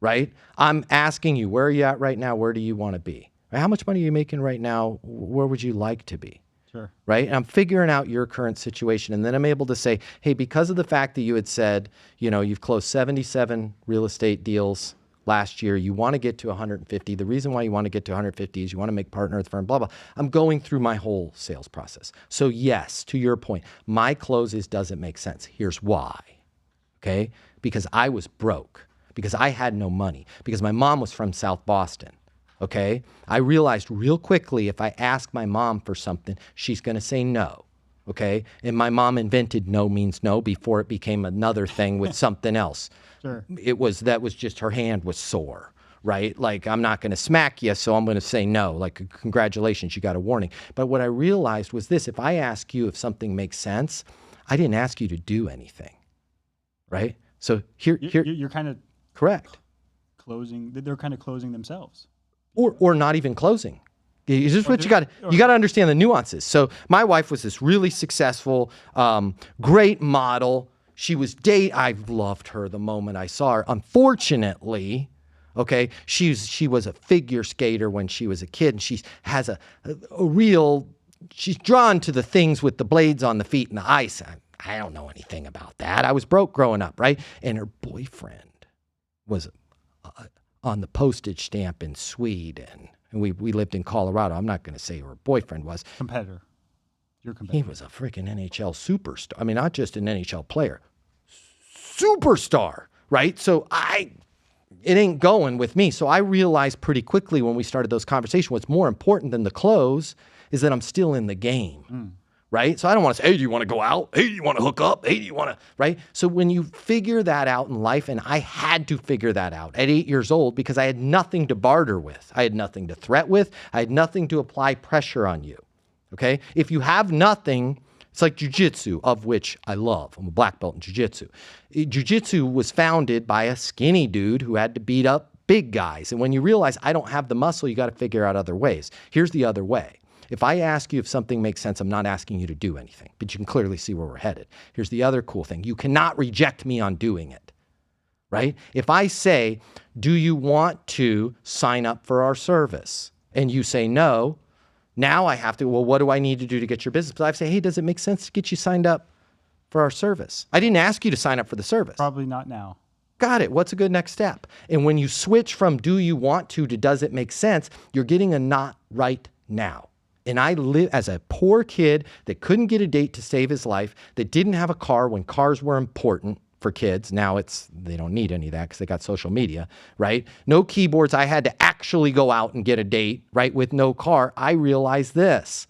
right? I'm asking you, where are you at right now? Where do you want to be? How much money are you making right now? Where would you like to be? Sure. Right? And I'm figuring out your current situation. And then I'm able to say, hey, because of the fact that you had said, you've closed 77 real estate deals last year, you want to get to 150. The reason why you want to get to 150 is you want to make partner with the firm, blah, blah. I'm going through my whole sales process. So yes, to your point, my closes doesn't make sense. Here's why, okay? Because I was broke, because I had no money, because my mom was from South Boston, okay? I realized real quickly if I ask my mom for something, she's going to say no, okay? And my mom invented no means no before it became another thing with something else. Sure. That was just her hand was sore, right? Like, I'm not going to smack you, so I'm going to say no. Like, congratulations, you got a warning. But what I realized was this: if I ask you if something makes sense, I didn't ask you to do anything, right? So you're kind of correct. Closing. They're kind of closing themselves, or not even closing. Is this what you got to understand the nuances? So my wife was this really successful, great model. She was I've loved her the moment I saw her. Unfortunately, okay, she was a figure skater when she was a kid, and she has a real, she's drawn to the things with the blades on the feet and the ice. I don't know anything about that. I was broke growing up, right? And her boyfriend was on the postage stamp in Sweden, and we lived in Colorado. I'm not going to say who her boyfriend was. Competitor. Your competitor. He was a freaking NHL superstar. I mean, not just an NHL player, superstar, right? So it ain't going with me. So I realized pretty quickly when we started those conversations, what's more important than the close is that I'm still in the game, right? So I don't want to say, hey, do you want to go out? Hey, do you want to hook up? Hey, do you want to, right? So when you figure that out in life, and I had to figure that out at 8 years old because I had nothing to barter with. I had nothing to threat with. I had nothing to apply pressure on you. Okay? If you have nothing, it's like jiu-jitsu, of which I love. I'm a black belt in jiu-jitsu. Jiu-jitsu was founded by a skinny dude who had to beat up big guys. And when you realize I don't have the muscle, you got to figure out other ways. Here's the other way. If I ask you if something makes sense, I'm not asking you to do anything, but you can clearly see where we're headed. Here's the other cool thing. You cannot reject me on doing it, right? If I say, do you want to sign up for our service? And you say no, now I have to, well, what do I need to do to get your business? But I say, hey, does it make sense to get you signed up for our service? I didn't ask you to sign up for the service. Probably not now. Got it. What's a good next step? And when you switch from do you want to does it make sense, you're getting a not right now. And I live as a poor kid that couldn't get a date to save his life, that didn't have a car when cars were important for kids. Now they don't need any of that because they got social media, right? No keyboards. I had to actually go out and get a date, right? With no car. I realized this.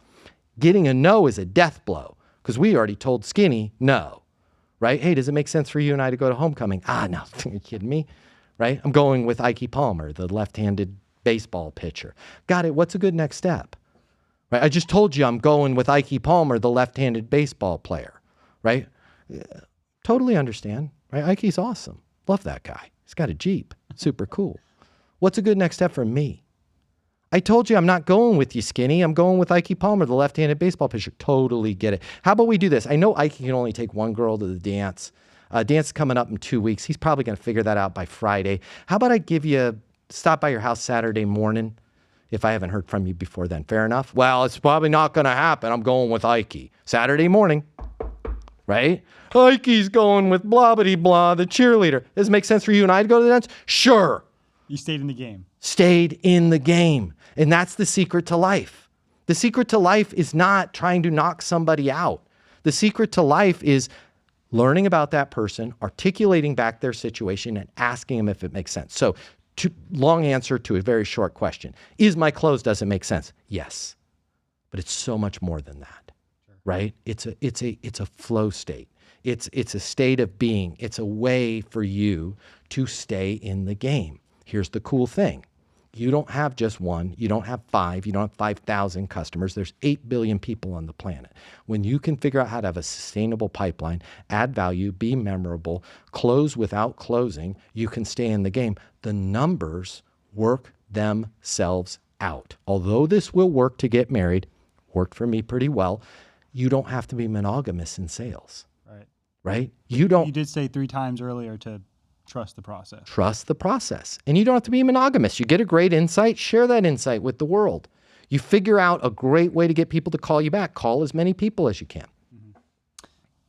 Getting a no is a death blow because we already told Skinny no, right? Hey, does it make sense for you and I to go to homecoming? No, are you kidding me? Right? I'm going with Ike Palmer, the left-handed baseball pitcher. Got it. What's a good next step? Right? I just told you I'm going with Ike Palmer, the left-handed baseball player, right? Totally understand, right? Ike's awesome. Love that guy. He's got a Jeep. Super cool. What's a good next step for me? I told you I'm not going with you, Skinny. I'm going with Ike Palmer, the left-handed baseball pitcher. Totally get it. How about we do this? I know Ike can only take one girl to the dance. Dance is coming up in 2 weeks. He's probably going to figure that out by Friday. How about I stop by your house Saturday morning if I haven't heard from you before then? Fair enough? Well, it's probably not going to happen. I'm going with Ike. Saturday morning, right? Ike's going with blah, blah, blah, the cheerleader. Does it make sense for you and I to go to the dance? Sure. You stayed in the game. Stayed in the game. And that's the secret to life. The secret to life is not trying to knock somebody out. The secret to life is learning about that person, articulating back their situation, and asking them if it makes sense. So, long answer to a very short question. Is my clothes, does it make sense? Yes. But it's so much more than that, right? It's a flow state. It's a state of being. It's a way for you to stay in the game. Here's the cool thing. You don't have just one. You don't have 5. You don't have 5,000 customers. There's 8 billion people on the planet. When you can figure out how to have a sustainable pipeline, add value, be memorable, close without closing, you can stay in the game. The numbers work themselves out. Although this will work to get married, worked for me pretty well, you don't have to be monogamous in sales. Right? You did say 3 times earlier to trust the process. Trust the process. And you don't have to be monogamous. You get a great insight, share that insight with the world. You figure out a great way to get people to call you back. Call as many people as you can. Mm-hmm.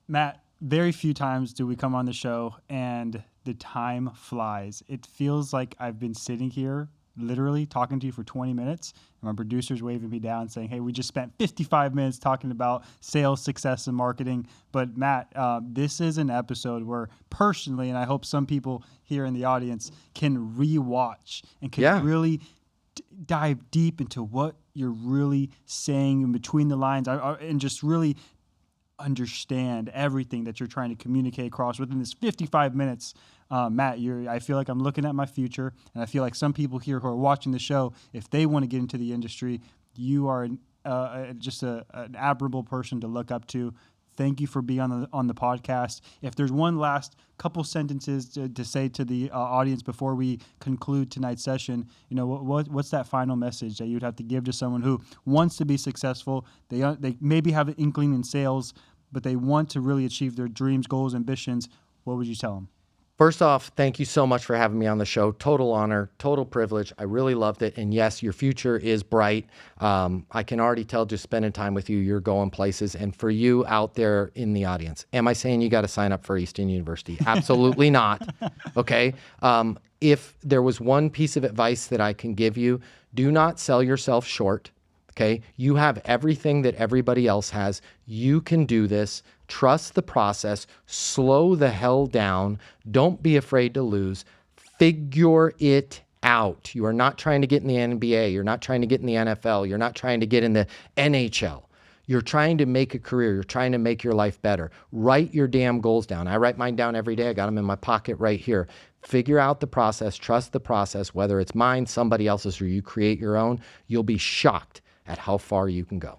Matt, very few times do we come on the show and the time flies. It feels like I've been sitting here literally talking to you for 20 minutes. And my producer's waving me down saying, hey, we just spent 55 minutes talking about sales, success, and marketing. But Matt, this is an episode where personally, and I hope some people here in the audience can rewatch and can really dive deep into what you're really saying in between the lines and just really understand everything that you're trying to communicate across within this 55 minutes. Matt, I feel like I'm looking at my future, and I feel like some people here who are watching the show, if they want to get into the industry, you are just an admirable person to look up to. Thank you for being on the podcast. If there's one last couple sentences to say to the audience before we conclude tonight's session, what's that final message that you'd have to give to someone who wants to be successful? They maybe have an inkling in sales, but they want to really achieve their dreams, goals, ambitions. What would you tell them? First off, thank you so much for having me on the show. Total honor, total privilege. I really loved it. And yes, your future is bright. I can already tell just spending time with you, you're going places. And for you out there in the audience, am I saying you got to sign up for Easton University? Absolutely not. Okay. If there was one piece of advice that I can give you, do not sell yourself short. Okay. You have everything that everybody else has. You can do this. Trust the process. Slow the hell down. Don't be afraid to lose. Figure it out. You are not trying to get in the NBA. You're not trying to get in the NFL. You're not trying to get in the NHL. You're trying to make a career. You're trying to make your life better. Write your damn goals down. I write mine down every day. I got them in my pocket right here. Figure out the process. Trust the process. Whether it's mine, somebody else's, or you create your own, you'll be shocked at how far you can go.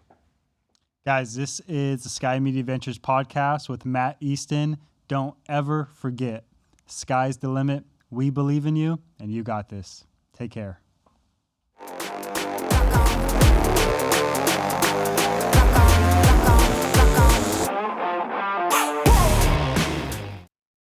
Guys, this is the Sky Media Ventures podcast with Matt Easton. Don't ever forget, sky's the limit. We believe in you, and you got this. Take care.